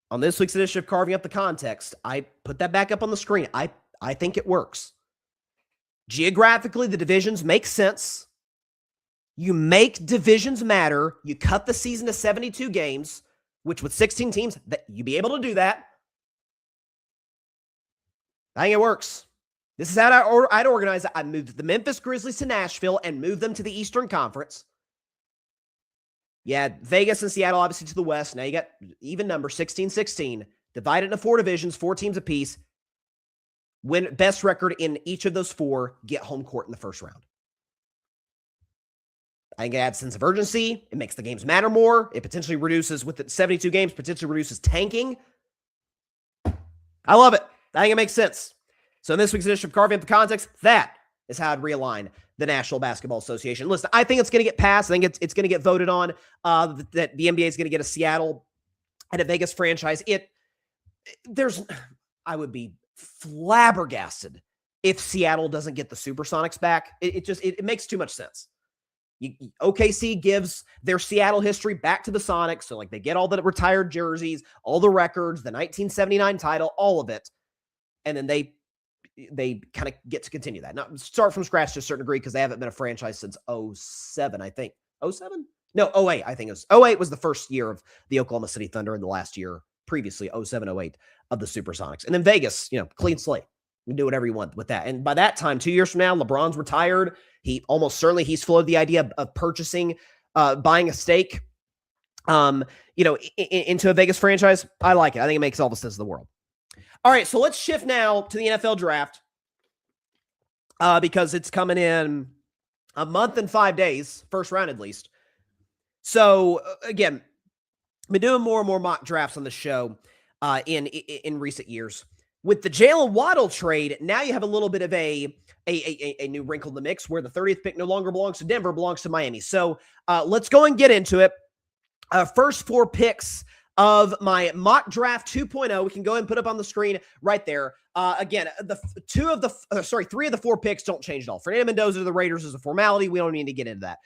On this week's edition of Carving Up the Context, I put that back up on the screen. I think it works. Geographically, the divisions make sense. You make divisions matter. You cut the season to 72 games, which with 16 teams, you'd be able to do that. I think it works. This is how I'd organize it. I'd move the Memphis Grizzlies to Nashville and move them to the Eastern Conference. Yeah, Vegas and Seattle obviously to the West. Now you got even number, 16-16. Divide it into 4 divisions, 4 teams apiece. Win best record in each of those 4, get home court in the first round. I think it adds sense of urgency. It makes the games matter more. It potentially reduces, with the 72 games, potentially reduces tanking. I love it. I think it makes sense. So in this week's edition of Carving Up the Context, that is how I'd realign the National Basketball Association. Listen, I think it's going to get passed. I think it's going to get voted on that the NBA is going to get a Seattle and a Vegas franchise. I would be flabbergasted if Seattle doesn't get the Supersonics back. It makes too much sense. OKC gives their Seattle history back to the Sonics. So like they get all the retired jerseys, all the records, the 1979 title, all of it. And then they kind of get to continue that. Now start from scratch to a certain degree because they haven't been a franchise since 07, I think. 07? No, 08. I think it was 08 was the first year of the Oklahoma City Thunder, and the last year previously 07, 08 of the Supersonics. And then Vegas, clean slate. You can do whatever you want with that. And by that time, 2 years from now, LeBron's retired. He almost certainly he's floated the idea of purchasing, buying a stake, into a Vegas franchise. I like it. I think it makes all the sense in the world. All right, so let's shift now to the NFL draft because it's coming in a month and 5 days, first round at least. So again, I've been doing more and more mock drafts on the show in recent years. With the Jaylen Waddle trade, now you have a little bit of a new wrinkle in the mix where the 30th pick no longer belongs to Denver, belongs to Miami. So let's go and get into it. First 4 picks of my mock draft 2.0. We can go ahead and put up on the screen right there. Again, 3 of the 4 picks don't change at all. Fernando Mendoza to the Raiders is a formality. We don't need to get into that.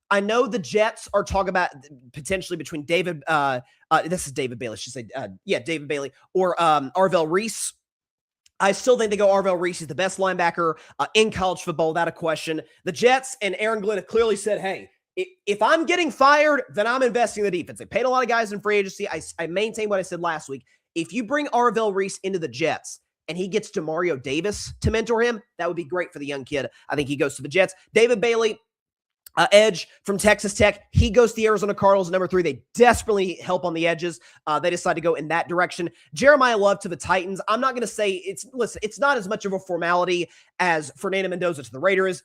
I know the Jets are talking about potentially between David, this is David Bailey, I should say, David Bailey, or Arvell Reese. I still think they go Arvell Reese. He's the best linebacker in college football, without a question. The Jets and Aaron Glenn have clearly said, hey, if I'm getting fired, then I'm investing in the defense. They paid a lot of guys in free agency. I maintain what I said last week. If you bring Arvell Reese into the Jets and he gets DeMario Davis to mentor him, that would be great for the young kid. I think he goes to the Jets. David Bailey, edge from Texas Tech. He goes to the Arizona Cardinals, number 3. They desperately help on the edges. They decide to go in that direction. Jeremiah Love to the Titans. I'm not going to say it's not as much of a formality as Fernando Mendoza to the Raiders.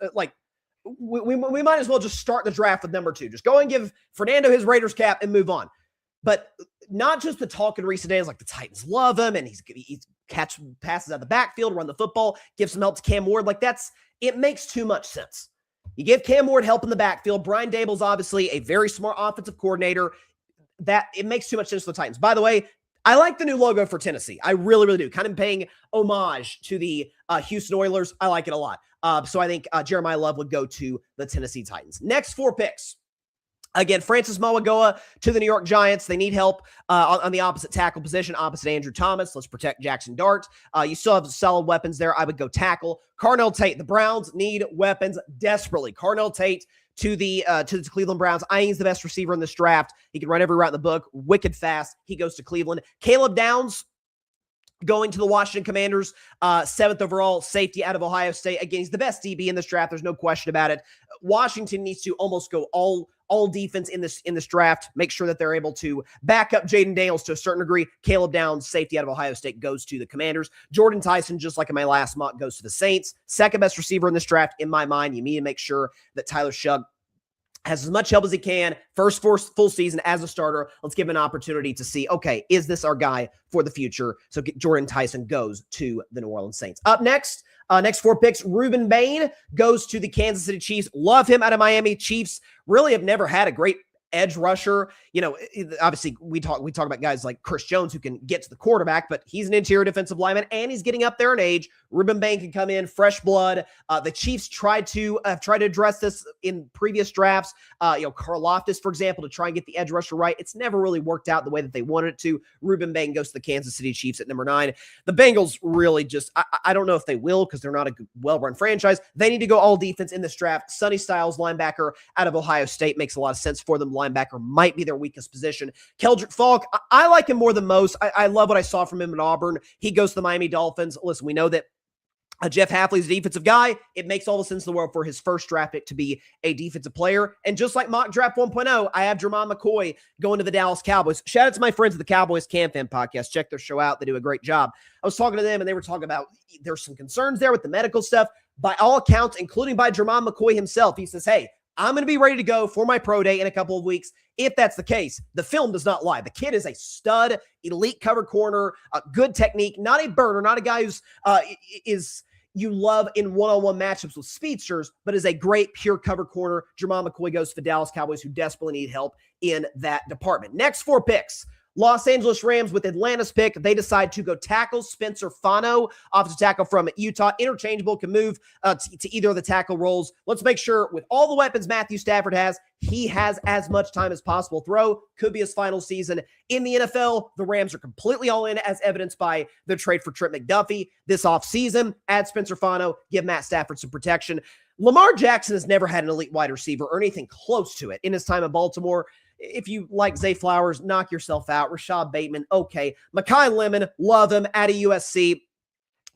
We might as well just start the draft with number 2. Just go and give Fernando his Raiders cap and move on. But not just the talk in recent days, like the Titans love him and he's catch passes out the backfield, run the football, give some help to Cam Ward. It makes too much sense. You give Cam Ward help in the backfield. Brian Daboll's obviously a very smart offensive coordinator. That it makes too much sense for the Titans. By the way, I like the new logo for Tennessee. I really, really do. Kind of paying homage to the Houston Oilers. I like it a lot. So I think Jeremiah Love would go to the Tennessee Titans. Next 4 picks. Again, Francis Mauigoa to the New York Giants. They need help on the opposite tackle position, opposite Andrew Thomas. Let's protect Jackson Dart. You still have solid weapons there. I would go tackle. Carnell Tate. The Browns need weapons desperately. Carnell Tate to the Cleveland Browns. I think he's the best receiver in this draft. He can run every route in the book. Wicked fast. He goes to Cleveland. Caleb Downs going to the Washington Commanders, 7th overall safety out of Ohio State. Again, he's the best DB in this draft. There's no question about it. Washington needs to almost go all defense in this draft. Make sure that they're able to back up Jaden Daniels to a certain degree. Caleb Downs, safety out of Ohio State, goes to the Commanders. Jordan Tyson, just like in my last mock, goes to the Saints. Second best receiver in this draft, in my mind. You need to make sure that Tyler Shugg has as much help as he can. First full season as a starter. Let's give him an opportunity to see, okay, is this our guy for the future? So Jordan Tyson goes to the New Orleans Saints. Up next, next 4 picks, Reuben Bain goes to the Kansas City Chiefs. Love him out of Miami. Chiefs really have never had a great edge rusher. Obviously we talk about guys like Chris Jones who can get to the quarterback, but he's an interior defensive lineman and he's getting up there in age. Reuben Bain can come in, fresh blood. The Chiefs tried to address this in previous drafts. Karlaftis, for example, to try and get the edge rusher right. It's never really worked out the way that they wanted it to. Reuben Bain goes to the Kansas City Chiefs at number 9. The Bengals really just, I don't know if they will because they're not a well-run franchise. They need to go all defense in this draft. Sonny Styles, linebacker out of Ohio State, makes a lot of sense for them. Linebacker might be their weakest position. Keldrick Falk, I like him more than most. I love what I saw from him in Auburn. He goes to the Miami Dolphins. Listen, we know that Jeff Hafley's a defensive guy. It makes all the sense in the world for his first draft pick to be a defensive player. And just like mock draft 1.0, I have Jermon McCoy going to the Dallas Cowboys. Shout out to my friends at the Cowboys Can Fan podcast. Check their show out. They do a great job. I was talking to them and they were talking about there's some concerns there with the medical stuff. By all accounts, including by Jermon McCoy himself, he says, hey, I'm going to be ready to go for my pro day in a couple of weeks. If that's the case, the film does not lie. The kid is a stud, elite cover corner, good technique, not a burner, not a guy who's you love in one-on-one matchups with speedsters, but is a great pure cover corner. Jermon McCoy goes to the Dallas Cowboys, who desperately need help in that department. Next 4 picks. Los Angeles Rams with Atlanta's pick, they decide to go tackle Spencer Fano, offensive tackle from Utah, interchangeable, can move to either of the tackle roles. Let's make sure with all the weapons Matthew Stafford has, he has as much time as possible to throw. Could be his final season in the NFL. The Rams are completely all in, as evidenced by their trade for Trent McDuffie this offseason. Add Spencer Fano, give Matt Stafford some protection. Lamar Jackson has never had an elite wide receiver or anything close to it in his time in Baltimore. If you like Zay Flowers, knock yourself out. Rashad Bateman, okay. Mekhi Lemon, love him, out of USC.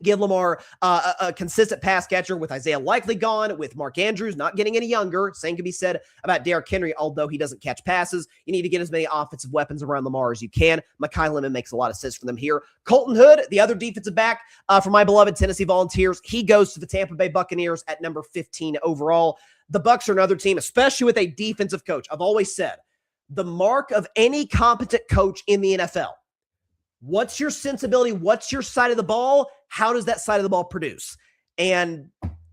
Give Lamar a consistent pass catcher with Isaiah Likely gone, with Mark Andrews not getting any younger. Same can be said about Derrick Henry, although he doesn't catch passes. You need to get as many offensive weapons around Lamar as you can. Mekhi Lemon makes a lot of sense for them here. Colton Hood, the other defensive back for my beloved Tennessee Volunteers, he goes to the Tampa Bay Buccaneers at number 15 overall. The Bucs are another team, especially with a defensive coach. I've always said, the mark of any competent coach in the NFL. What's your sensibility? What's your side of the ball? How does that side of the ball produce? And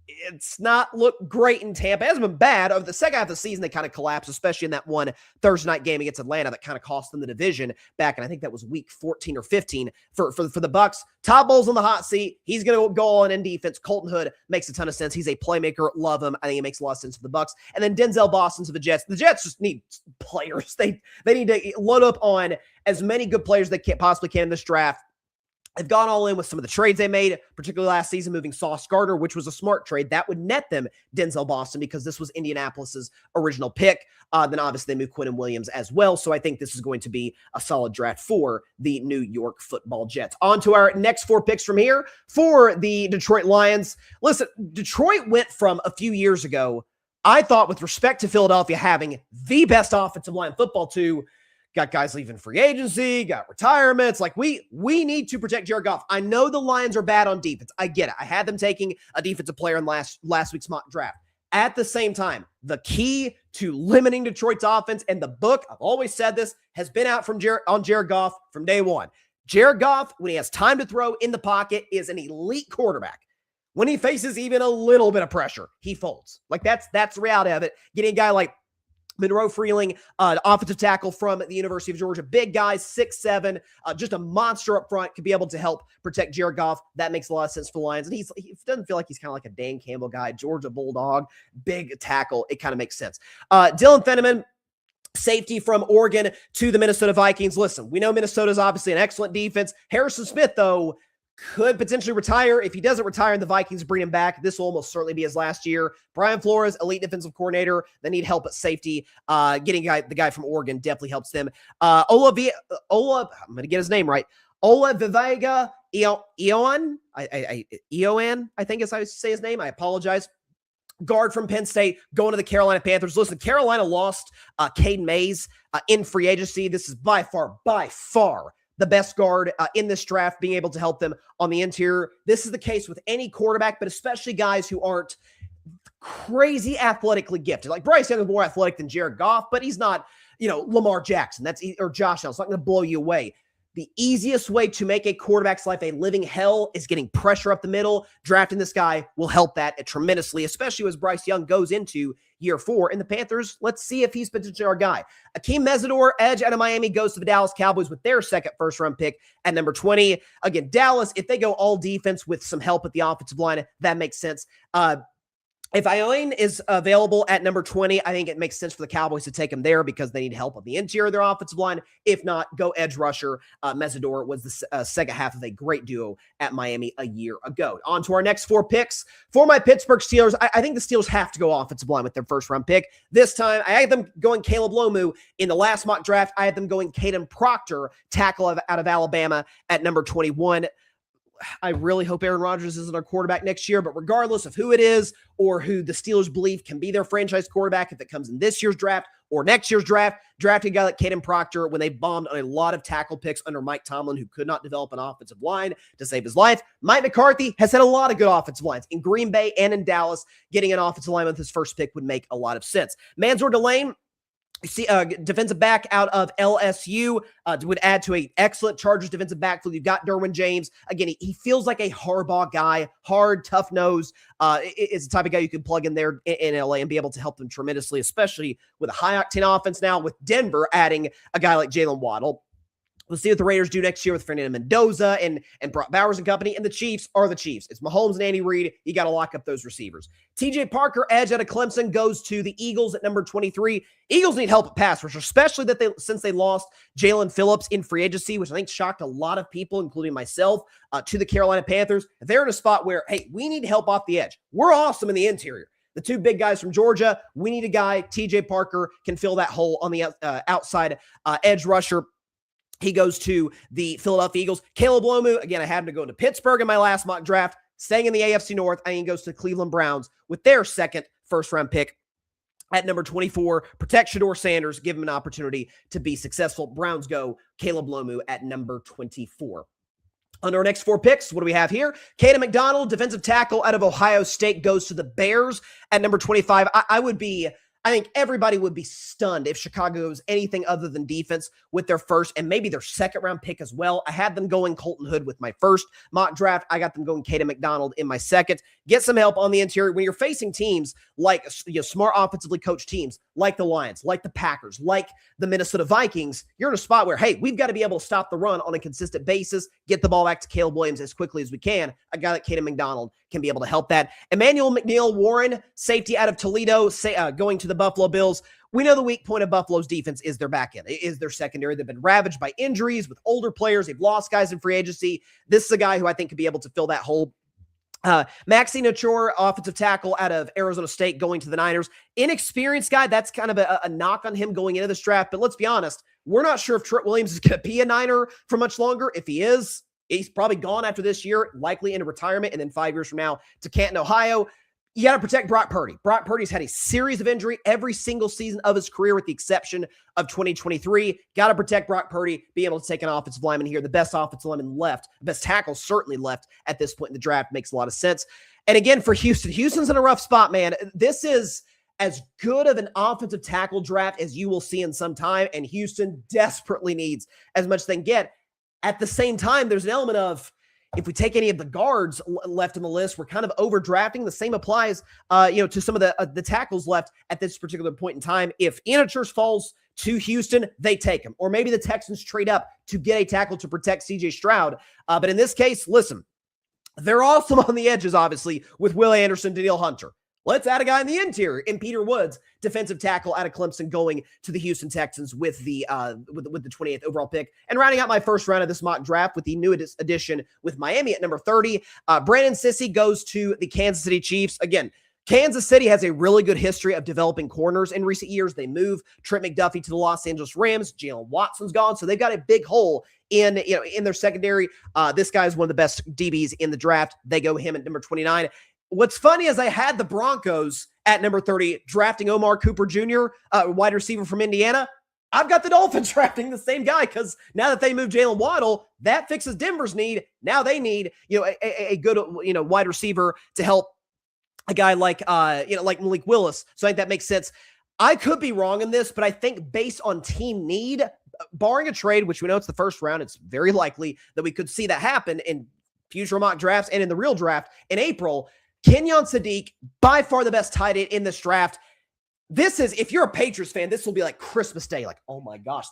it's not looked great in Tampa. It hasn't been bad. Over the second half of the season, they kind of collapsed, especially in that one Thursday night game against Atlanta that kind of cost them the division back, and I think that was week 14 or 15 for the Bucs. Todd Bowles on the hot seat. He's going to go on in defense. Colton Hood makes a ton of sense. He's a playmaker. Love him. I think it makes a lot of sense for the Bucs. And then Denzel Boston to the Jets. The Jets just need players. They need to load up on as many good players they possibly can in this draft. They've gone all in with some of the trades they made, particularly last season, moving Sauce Gardner, which was a smart trade. That would net them Denzel Boston because this was Indianapolis's original pick. Then obviously they moved Quinnen Williams as well. So I think this is going to be a solid draft for the New York Football Jets. On to our next 4 picks from here for the Detroit Lions. Listen, Detroit went from a few years ago, I thought with respect to Philadelphia having the best offensive line in football to got guys leaving free agency, got retirements. Like we need to protect Jared Goff. I know the Lions are bad on defense. I get it. I had them taking a defensive player in last week's mock draft. At the same time, the key to limiting Detroit's offense, and the book, I've always said this, has been out on Jared Goff from day one. Jared Goff, when he has time to throw in the pocket, is an elite quarterback. When he faces even a little bit of pressure, he folds. Like that's the reality of it. Getting a guy like Monroe Freeling, offensive tackle from the University of Georgia. Big guy, 6'7", just a monster up front, could be able to help protect Jared Goff. That makes a lot of sense for the Lions. And he doesn't feel like he's kind of like a Dan Campbell guy, Georgia Bulldog, big tackle. It kind of makes sense. Dylan Fenneman, safety from Oregon to the Minnesota Vikings. Listen, we know Minnesota's obviously an excellent defense. Harrison Smith, though, could potentially retire. If he doesn't retire and the Vikings bring him back, this will almost certainly be his last year. Brian Flores, elite defensive coordinator. They need help at safety. Getting the guy from Oregon definitely helps them. I'm going to get his name right. Ola Vivega Eoan, I think is how you say his name. I apologize. Guard from Penn State going to the Carolina Panthers. Listen, Carolina lost Caden Mays in free agency. This is by far the best guard in this draft, being able to help them on the interior. This is the case with any quarterback, but especially guys who aren't crazy athletically gifted. Like Bryce Young is more athletic than Jared Goff, but he's not, Lamar Jackson. Or Josh Allen. It's not going to blow you away. The easiest way to make a quarterback's life a living hell is getting pressure up the middle. Drafting this guy will help that tremendously, especially as Bryce Young goes into year 4. And the Panthers, let's see if he's potentially our guy. Akeem Mesidor, edge out of Miami, goes to the Dallas Cowboys with their second first-round pick at number 20. Again, Dallas, if they go all defense with some help at the offensive line, that makes sense. If Ione is available at number 20, I think it makes sense for the Cowboys to take him there because they need help on the interior of their offensive line. If not, go edge rusher. Mesidor was the second half of a great duo at Miami a year ago. On to our next 4 picks. For my Pittsburgh Steelers, I think the Steelers have to go offensive line with their first-round pick. This time, I had them going Caleb Lomu. In the last mock draft, I had them going Caden Proctor, tackle out of Alabama at number 21. I really hope Aaron Rodgers isn't our quarterback next year, but regardless of who it is or who the Steelers believe can be their franchise quarterback, if it comes in this year's draft or next year's draft, drafting a guy like Caden Proctor when they bombed on a lot of tackle picks under Mike Tomlin, who could not develop an offensive line to save his life. Mike McCarthy has had a lot of good offensive lines in Green Bay and in Dallas. Getting an offensive line with his first pick would make a lot of sense. Mansour Delane, defensive back out of LSU, would add to an excellent Chargers defensive backfield. You've got Derwin James. Again, he feels like a Harbaugh guy, hard, tough nose. Is the type of guy you can plug in there in LA and be able to help them tremendously, especially with a high-octane offense now with Denver adding a guy like Jaylen Waddle. We'll see what the Raiders do next year with Fernando Mendoza and Brock Bowers and company. And the Chiefs are the Chiefs. It's Mahomes and Andy Reid. You got to lock up those receivers. TJ Parker, edge out of Clemson, goes to the Eagles at number 23. Eagles need help at pass rush, especially since they lost Jalen Phillips in free agency, which I think shocked a lot of people, including myself, to the Carolina Panthers. They're in a spot where, hey, we need help off the edge. We're awesome in the interior. The two big guys from Georgia, we need a guy. TJ Parker can fill that hole on the outside edge rusher. He goes to the Philadelphia Eagles. Caleb Lomu, again, I had him to go to Pittsburgh in my last mock draft. Staying in the AFC North, I think he goes to the Cleveland Browns with their second first-round pick at number 24. Protect Shedeur Sanders, give him an opportunity to be successful. Browns go Caleb Lomu at number 24. On our next four picks, what do we have here? Caden McDonald, defensive tackle out of Ohio State, goes to the Bears at number 25. I think everybody would be stunned if Chicago goes anything other than defense with their first and maybe their second round pick as well. I had them going Colton Hood with my first mock draft. I got them going Caden McDonald in my second. Get some help on the interior. When you're facing teams like, smart offensively coached teams like the Lions, like the Packers, like the Minnesota Vikings, you're in a spot where, hey, we've got to be able to stop the run on a consistent basis, get the ball back to Caleb Williams as quickly as we can. A guy like Caden McDonald can be able to help that. Emmanuel McNeil-Warren, safety out of Toledo, going to the Buffalo Bills. We know the weak point of Buffalo's defense is their back end, is their secondary. They've been ravaged by injuries with older players. They've lost guys in free agency. This is a guy who I think could be able to fill that hole. Maxi Nachor, offensive tackle out of Arizona State, going to the Niners. Inexperienced guy. That's kind of a knock on him going into this draft. But let's be honest, we're not sure if Trent Williams is going to be a Niner for much longer. If he is, he's probably gone after this year, likely into retirement, and then 5 years from now to Canton, Ohio. You got to protect Brock Purdy. Brock Purdy's had a series of injury every single season of his career with the exception of 2023. Got to protect Brock Purdy, be able to take an offensive lineman here. The best offensive lineman left, best tackle certainly left at this point in the draft. Makes a lot of sense. And again, for Houston's in a rough spot, man. This is as good of an offensive tackle draft as you will see in some time, and Houston desperately needs as much as they can get. At the same time, there's an element of, if we take any of the guards left on the list, we're kind of overdrafting. The same applies, to some of the tackles left at this particular point in time. If Ian falls to Houston, they take him. Or maybe the Texans trade up to get a tackle to protect C.J. Stroud. But in this case, listen, they're awesome on the edges, obviously, with Will Anderson, Danielle Hunter. Let's add a guy in the interior in Peter Woods, defensive tackle out of Clemson, going to the Houston Texans with the 28th overall pick. And rounding out my first round of this mock draft with the new addition with Miami at number 30, Brandon Sissy goes to the Kansas City Chiefs. Again, Kansas City has a really good history of developing corners in recent years. They move Trent McDuffie to the Los Angeles Rams. Jalen Watson's gone, so they've got a big hole in their secondary. This guy's one of the best DBs in the draft. They go him at number 29. What's funny is I had the Broncos at number 30 drafting Omar Cooper Jr., wide receiver from Indiana. I've got the Dolphins drafting the same guy because now that they moved Jaylen Waddle, that fixes Denver's need. Now they need a good wide receiver to help a guy like Malik Willis. So I think that makes sense. I could be wrong in this, but I think based on team need, barring a trade, which we know it's the first round, it's very likely that we could see that happen in future mock drafts and in the real draft in April. Kenyon Sadiq, by far the best tight end in this draft. This is, if you're a Patriots fan, this will be like Christmas Day. Like, oh my gosh,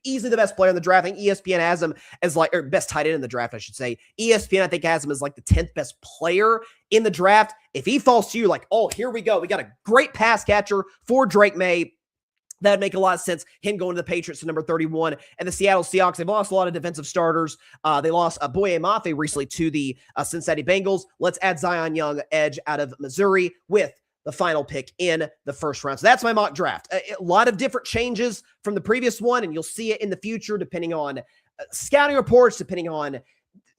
easily the best player in the draft. I think ESPN has him as or best tight end in the draft, I should say. ESPN, I think, has him as like the 10th best player in the draft. If he falls to you, like, oh, here we go. We got a great pass catcher for Drake May. That'd make a lot of sense. Him going to the Patriots at number 31. And the Seattle Seahawks, they've lost a lot of defensive starters. They lost Boye Mafe recently to the Cincinnati Bengals. Let's add Zion Young, edge out of Missouri, with the final pick in the first round. So that's my mock draft. A lot of different changes from the previous one, and you'll see it in the future depending on scouting reports, depending on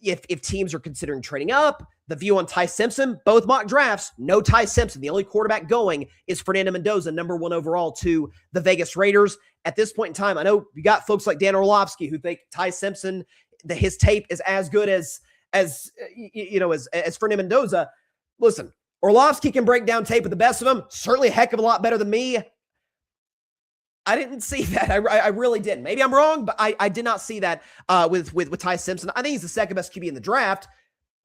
if teams are considering trading up. The view on Ty Simpson, both mock drafts, no Ty Simpson. The only quarterback going is Fernando Mendoza, number 1 overall to the Vegas Raiders. At this point in time, I know you got folks like Dan Orlovsky who think Ty Simpson, his tape is as good as Fernando Mendoza. Listen, Orlovsky can break down tape with the best of them. Certainly a heck of a lot better than me. I didn't see that. I really didn't. Maybe I'm wrong, but I did not see that with Ty Simpson. I think he's the second best QB in the draft.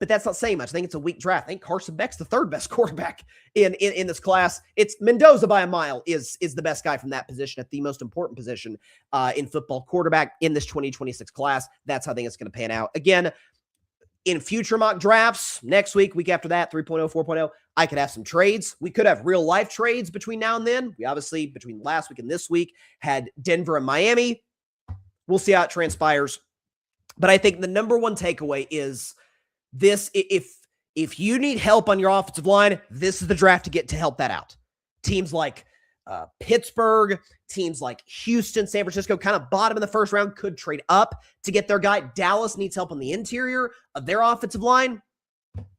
but that's not saying much. I think it's a weak draft. I think Carson Beck's the third best quarterback in this class. It's Mendoza by a mile is the best guy from that position at the most important position in football, quarterback in this 2026 class. That's how I think it's going to pan out. Again, in future mock drafts, next week after that, 3.0, 4.0, I could have some trades. We could have real life trades between now and then. We obviously, between last week and this week, had Denver and Miami. We'll see how it transpires. But I think the number one takeaway is this: if you need help on your offensive line, this is the draft to get to help that out. Teams like Pittsburgh, teams like Houston, San Francisco, kind of bottom in the first round, could trade up to get their guy. Dallas needs help on the interior of their offensive line.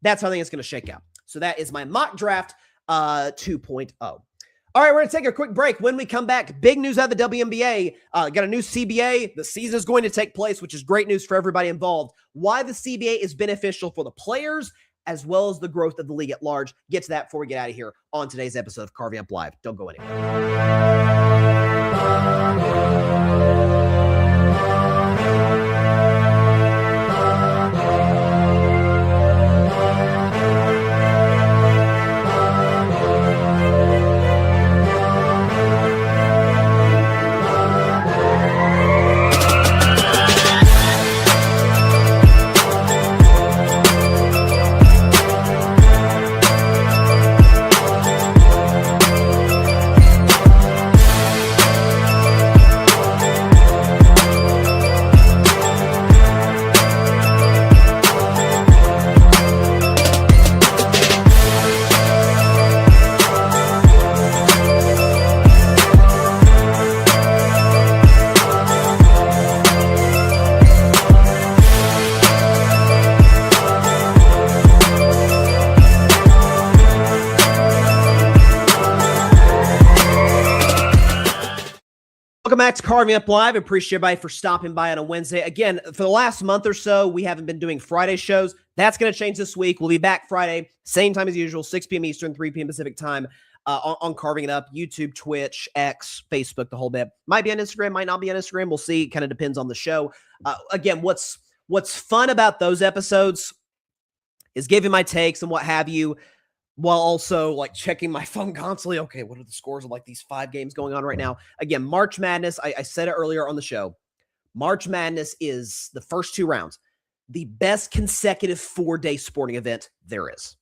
That's how I think it's going to shake out. So that is my mock draft 2.0. All right, we're going to take a quick break. When we come back, big news out of the WNBA. Got a new CBA. The season is going to take place, which is great news for everybody involved. Why the CBA is beneficial for the players as well as the growth of the league at large. Get to that before we get out of here on today's episode of Carving Up Live. Don't go anywhere. Welcome back to Carving Up Live. Appreciate everybody for stopping by on a Wednesday. Again, for the last month or so, we haven't been doing Friday shows. That's going to change this week. We'll be back Friday, same time as usual, 6 p.m. Eastern, 3 p.m. Pacific time on Carving It Up, YouTube, Twitch, X, Facebook, the whole bit. Might be on Instagram, might not be on Instagram. We'll see. It kind of depends on the show. Again, what's fun about those episodes is giving my takes and what have you, while also like checking my phone constantly. Okay, what are the scores of like these 5 games going on right now? Again, March Madness, I said it earlier on the show. March Madness is the first 2 rounds, the best consecutive 4-day sporting event there is.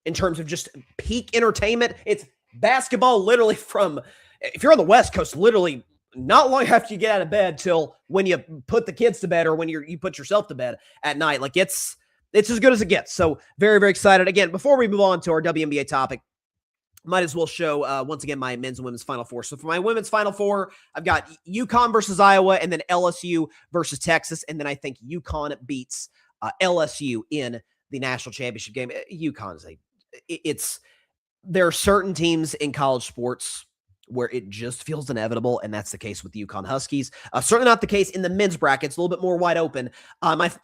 In terms of just peak entertainment, it's basketball literally from, if you're on the West Coast, literally not long after you get out of bed till when you put the kids to bed or when you put yourself to bed at night. Like it's as good as it gets. So very, very excited. Again, before we move on to our WNBA topic, might as well show once again my men's and women's Final Four. So for my women's Final Four, I've got UConn versus Iowa and then LSU versus Texas. And then I think UConn beats LSU in the national championship game. UConn is there are certain teams in college sports where it just feels inevitable, and that's the case with the UConn Huskies. Certainly not the case in the men's brackets, a little bit more wide open.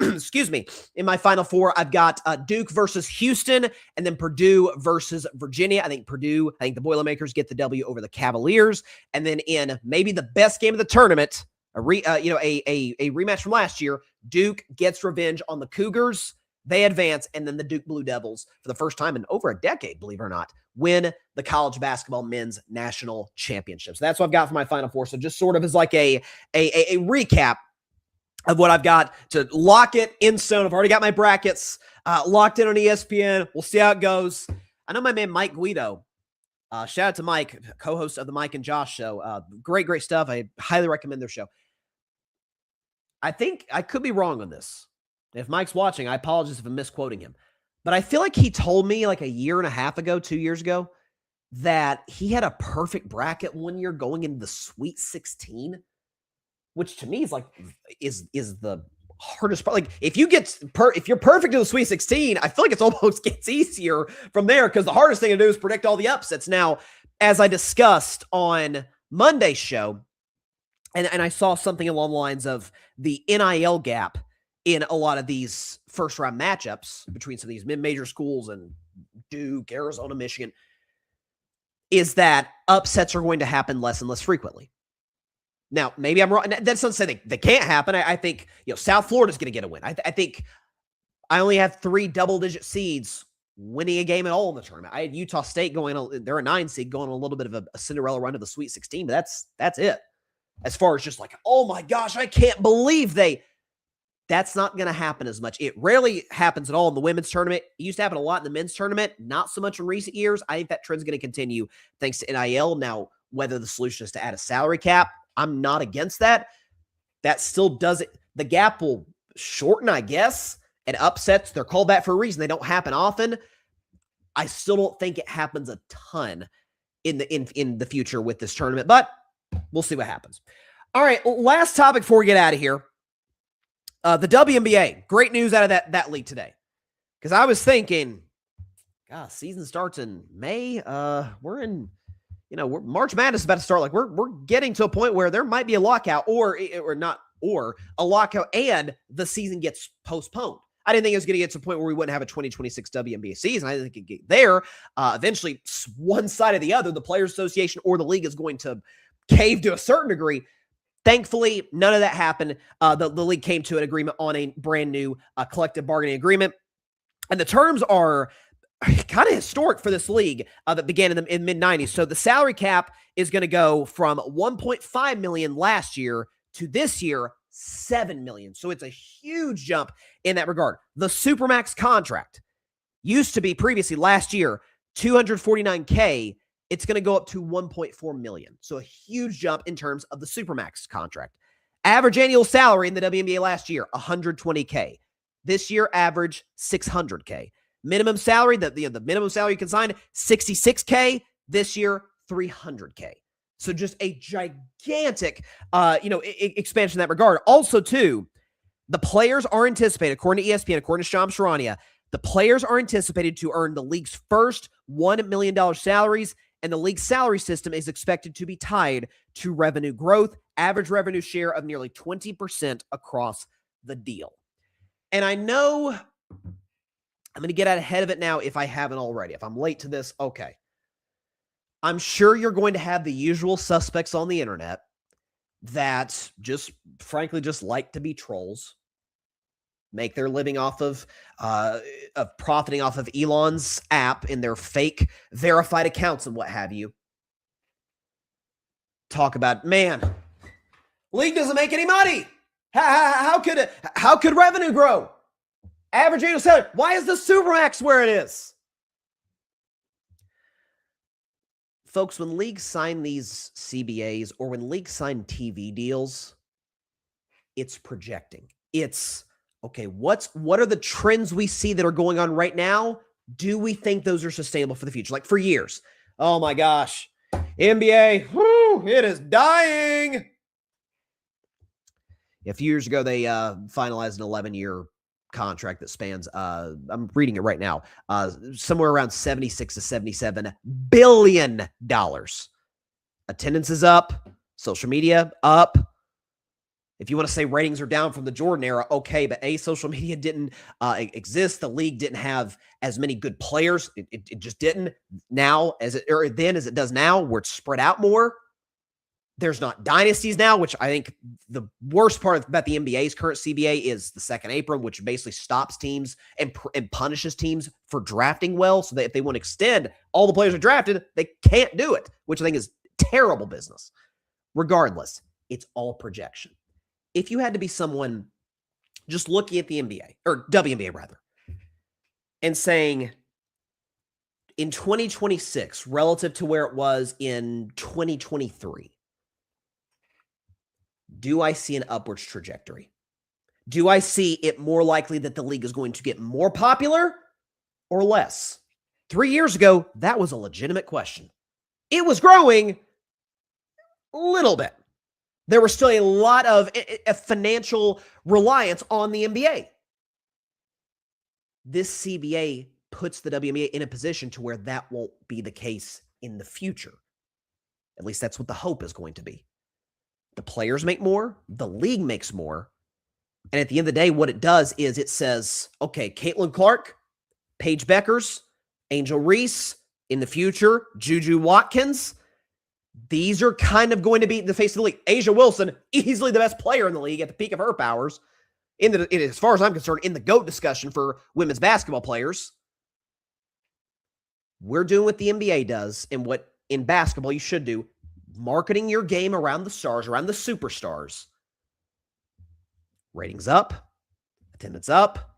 Excuse me, in my Final Four, I've got Duke versus Houston, and then Purdue versus Virginia. I think the Boilermakers get the W over the Cavaliers, and then in maybe the best game of the tournament, a rematch from last year, Duke gets revenge on the Cougars. They advance, and then the Duke Blue Devils, for the first time in over a decade, believe it or not, win the college basketball men's national championship. So that's what I've got for my Final Four. So just sort of as like a recap of what I've got to lock it in stone. I've already got my brackets locked in on ESPN. We'll see how it goes. I know my man Mike Guido. Shout out to Mike, co-host of the Mike and Josh show. Great stuff. I highly recommend their show. I think I could be wrong on this. If Mike's watching, I apologize if I'm misquoting him. But I feel like he told me like a year and a half ago, 2 years ago, that he had a perfect bracket one year going into the Sweet 16, which to me is like is the hardest part. Like if you're perfect in the Sweet 16, I feel like it's almost gets easier from there because the hardest thing to do is predict all the upsets. Now, as I discussed on Monday's show, and I saw something along the lines of the NIL gap in a lot of these first-round matchups between some of these mid-major schools and Duke, Arizona, Michigan, is that upsets are going to happen less and less frequently. Now, maybe I'm wrong. That's not to say they can't happen. I think South Florida's going to get a win. I think I only have 3 double-digit seeds winning a game at all in the tournament. I had Utah State they're a 9 seed going on a little bit of a Cinderella run to the Sweet 16, but that's it. As far as just like, oh my gosh, I can't believe that's not going to happen as much. It rarely happens at all in the women's tournament. It used to happen a lot in the men's tournament, not so much in recent years. I think that trend's going to continue thanks to NIL. Now, whether the solution is to add a salary cap, I'm not against that. That still doesn't, the gap will shorten, I guess, and upsets, they're called that for a reason. They don't happen often. I still don't think it happens a ton in the future with this tournament, but we'll see what happens. All right, last topic before we get out of here. The WNBA, great news out of that league today. Because I was thinking, gosh, season starts in May. March Madness is about to start. Like we're getting to a point where there might be a lockout or a lockout and the season gets postponed. I didn't think it was going to get to a point where we wouldn't have a 2026 WNBA season. I didn't think it'd get there. Eventually, one side or the other, the Players Association or the league is going to cave to a certain degree. Thankfully, none of that happened. The league came to an agreement on a brand new collective bargaining agreement. And the terms are kind of historic for this league that began in mid-90s. So the salary cap is going to go from $1.5 million last year to this year, $7 million. So it's a huge jump in that regard. The Supermax contract used to be previously last year, $249K. It's going to go up to $1.4 million. So a huge jump in terms of the Supermax contract. Average annual salary in the WNBA last year, $120K. This year, average $600K. Minimum salary, the minimum salary you can sign, $66K. This year, $300K. So just a gigantic, expansion in that regard. Also, too, the players are anticipated, according to ESPN, according to Shams Charania, the players are anticipated to earn the league's first $1 million salaries, and the league salary system is expected to be tied to revenue growth, average revenue share of nearly 20% across the deal. And I know I'm going to get out ahead of it now if I haven't already. If I'm late to this, okay. I'm sure you're going to have the usual suspects on the internet that frankly like to be trolls, make their living off of profiting off of Elon's app in their fake verified accounts and what have you. Talk about, man, league doesn't make any money. How could revenue grow? Average annual salary. Why is the Supermax where it is? Folks, when leagues sign these CBAs or when leagues sign TV deals, it's projecting. It's, okay, what are the trends we see that are going on right now? Do we think those are sustainable for the future? Like for years. Oh my gosh. NBA, it is dying. A few years ago, they finalized an 11-year contract that spans, I'm reading it right now, somewhere around $76 to $77 billion. Attendance is up, social media up. If you want to say ratings are down from the Jordan era, okay, but social media didn't exist. The league didn't have as many good players. It just didn't. Now, as it does now, where it's spread out more. There's not dynasties now, which I think the worst part about the NBA's current CBA is the second apron, which basically stops teams and punishes teams for drafting well. So that if they want to extend all the players are drafted, they can't do it, which I think is terrible business. Regardless, it's all projection. If you had to be someone just looking at the NBA, or WNBA rather, and saying in 2026, relative to where it was in 2023, do I see an upwards trajectory? Do I see it more likely that the league is going to get more popular or less? 3 years ago, that was a legitimate question. It was growing a little bit. There was still a lot of financial reliance on the NBA. This CBA puts the WNBA in a position to where that won't be the case in the future. At least that's what the hope is going to be. The players make more, the league makes more, and at the end of the day, what it does is it says, okay, Caitlin Clark, Paige Beckers, Angel Reese, in the future, Juju Watkins, these are kind of going to be the face of the league. Asia Wilson, easily the best player in the league at the peak of her powers. as far as I'm concerned, in the GOAT discussion for women's basketball players. We're doing what the NBA does and what in basketball you should do, marketing your game around the stars, around the superstars. Ratings up, attendance up.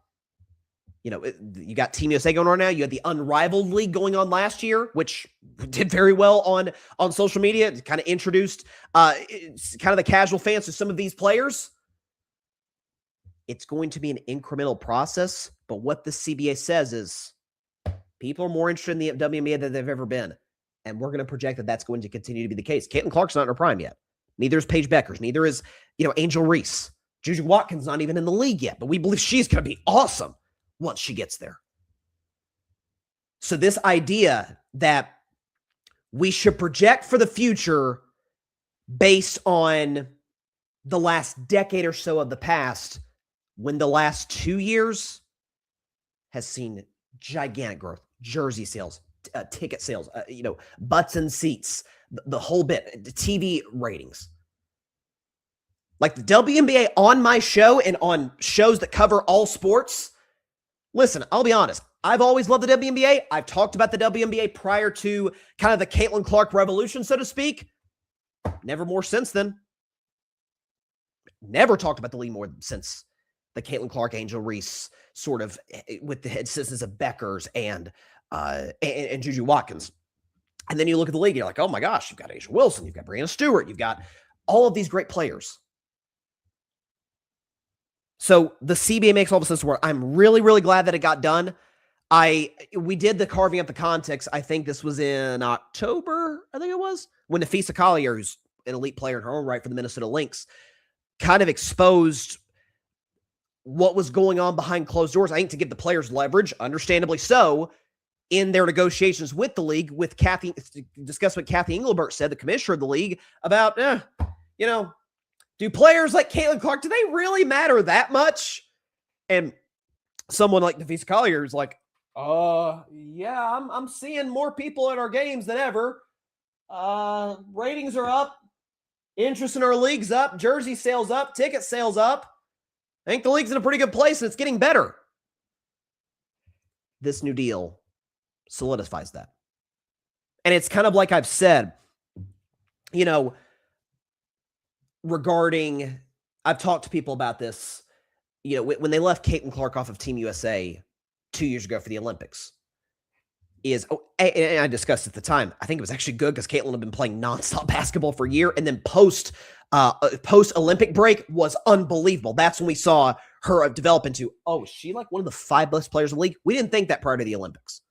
You know, you got Team USA going on now. You had the Unrivaled League going on last year, which did very well on social media. It kind of introduced kind of the casual fans to some of these players. It's going to be an incremental process, but what the CBA says is people are more interested in the WNBA than they've ever been, and we're going to project that that's going to continue to be the case. Caitlin Clark's not in her prime yet. Neither is Paige Beckers. Neither is, Angel Reese. Juju Watkins not even in the league yet, but we believe she's going to be awesome once she gets there. So this idea that we should project for the future based on the last decade or so of the past, when the last 2 years has seen gigantic growth, jersey sales, ticket sales, butts and seats, the whole bit, the TV ratings. Like the WNBA on my show and on shows that cover all sports. Listen, I'll be honest. I've always loved the WNBA. I've talked about the WNBA prior to kind of the Caitlin Clark revolution, so to speak. Never more since then. Never talked about the league more since the Caitlin Clark, Angel Reese, sort of with the assistance of Beckers and Juju Watkins. And then you look at the league, and you're like, oh my gosh, you've got Asia Wilson, you've got Brianna Stewart, you've got all of these great players. So the CBA makes all of this work. I'm really, really glad that it got done. We did the carving up the context. I think this was in October, I think it was, when Nafisa Collier, who's an elite player in her own right for the Minnesota Lynx, kind of exposed what was going on behind closed doors. I think to give the players leverage, understandably so, in their negotiations with the league, with Kathy, discuss what Kathy Engelbert said, the commissioner of the league, about, do players like Caitlin Clark, do they really matter that much? And someone like Nafisa Collier is like, yeah, I'm seeing more people at our games than ever. Ratings are up. Interest in our league's up. Jersey sales up. Ticket sales up. I think the league's in a pretty good place and it's getting better. This new deal solidifies that. And it's kind of like I've said, regarding, I've talked to people about this, when they left Caitlin Clark off of Team USA 2 years ago for the Olympics, and I discussed at the time, I think it was actually good because Caitlin had been playing nonstop basketball for a year, and then post-Olympic break was unbelievable. That's when we saw her develop into, is she like one of the 5 best players in the league? We didn't think that prior to the Olympics.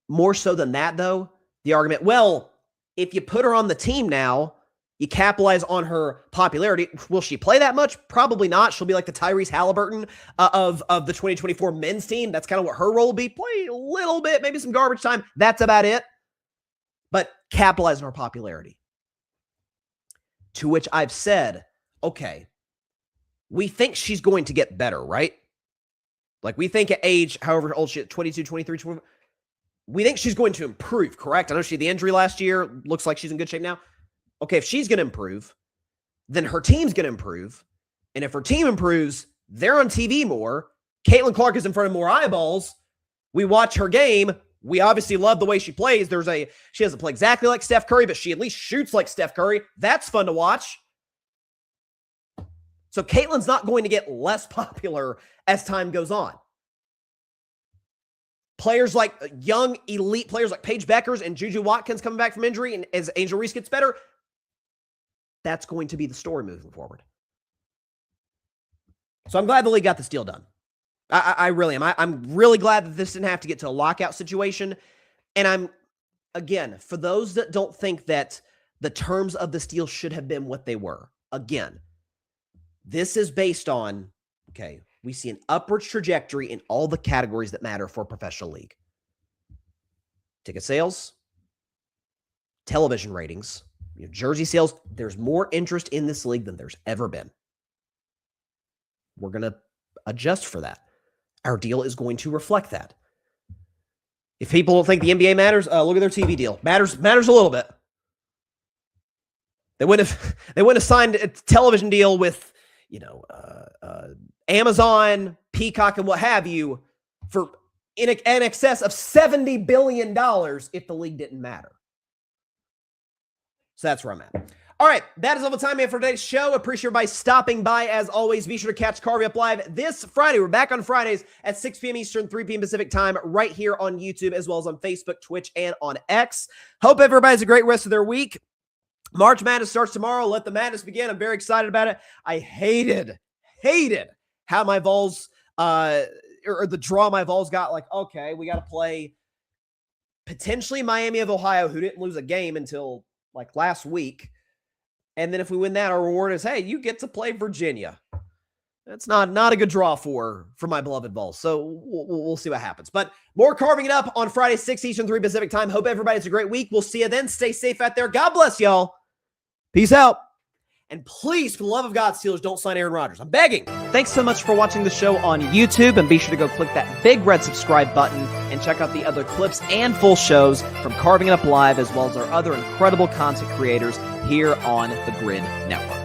More so than that, though, the argument, well, if you put her on the team now, you capitalize on her popularity. Will she play that much? Probably not. She'll be like the Tyrese Halliburton of the 2024 men's team. That's kind of what her role will be. Play a little bit, maybe some garbage time. That's about it. But capitalize on her popularity. To which I've said, okay, we think she's going to get better, right? Like we think at age, however old she is, 22, 23, 24, we think she's going to improve, correct? I know she had the injury last year. Looks like she's in good shape now. Okay, if she's going to improve, then her team's going to improve. And if her team improves, they're on TV more. Caitlin Clark is in front of more eyeballs. We watch her game. We obviously love the way she plays. She doesn't play exactly like Steph Curry, but she at least shoots like Steph Curry. That's fun to watch. So Caitlin's not going to get less popular as time goes on. Players like young elite players like Paige Beckers and Juju Watkins coming back from injury, and as Angel Reese gets better, that's going to be the story moving forward. So I'm glad the league got this deal done. I really am. I'm really glad that this didn't have to get to a lockout situation. And again, for those that don't think that the terms of this deal should have been what they were, again, this is based on, we see an upward trajectory in all the categories that matter for a professional league. Ticket sales, television ratings, jersey sales. There's more interest in this league than there's ever been. We're going to adjust for that. Our deal is going to reflect that. If people don't think the NBA matters, look at their TV deal. Matters a little bit. They wouldn't have signed a television deal with, Amazon, Peacock, and what have you for in excess of $70 billion if the league didn't matter. So that's where I'm at. All right, that is all the time we have for today's show. Appreciate everybody stopping by. As always, be sure to catch Carver Up Live this Friday. We're back on Fridays at 6 p.m. Eastern, 3 p.m. Pacific time, right here on YouTube, as well as on Facebook, Twitch, and on X. Hope everybody has a great rest of their week. March Madness starts tomorrow. Let the madness begin. I'm very excited about it. I hated how my Vols, or the draw my Vols got. Like, okay, we got to play potentially Miami of Ohio, who didn't lose a game until like last week. And then if we win that, our reward is, hey, you get to play Virginia. That's not a good draw for my beloved Vols. So we'll see what happens. But more Carving It Up on Friday, 6 Eastern, 3 Pacific time. Hope everybody has a great week. We'll see you then. Stay safe out there. God bless y'all. Peace out. And please, for the love of God, Steelers, don't sign Aaron Rodgers. I'm begging. Thanks so much for watching the show on YouTube. And be sure to go click that big red subscribe button and check out the other clips and full shows from Carving It Up Live, as well as our other incredible content creators here on the Grid Network.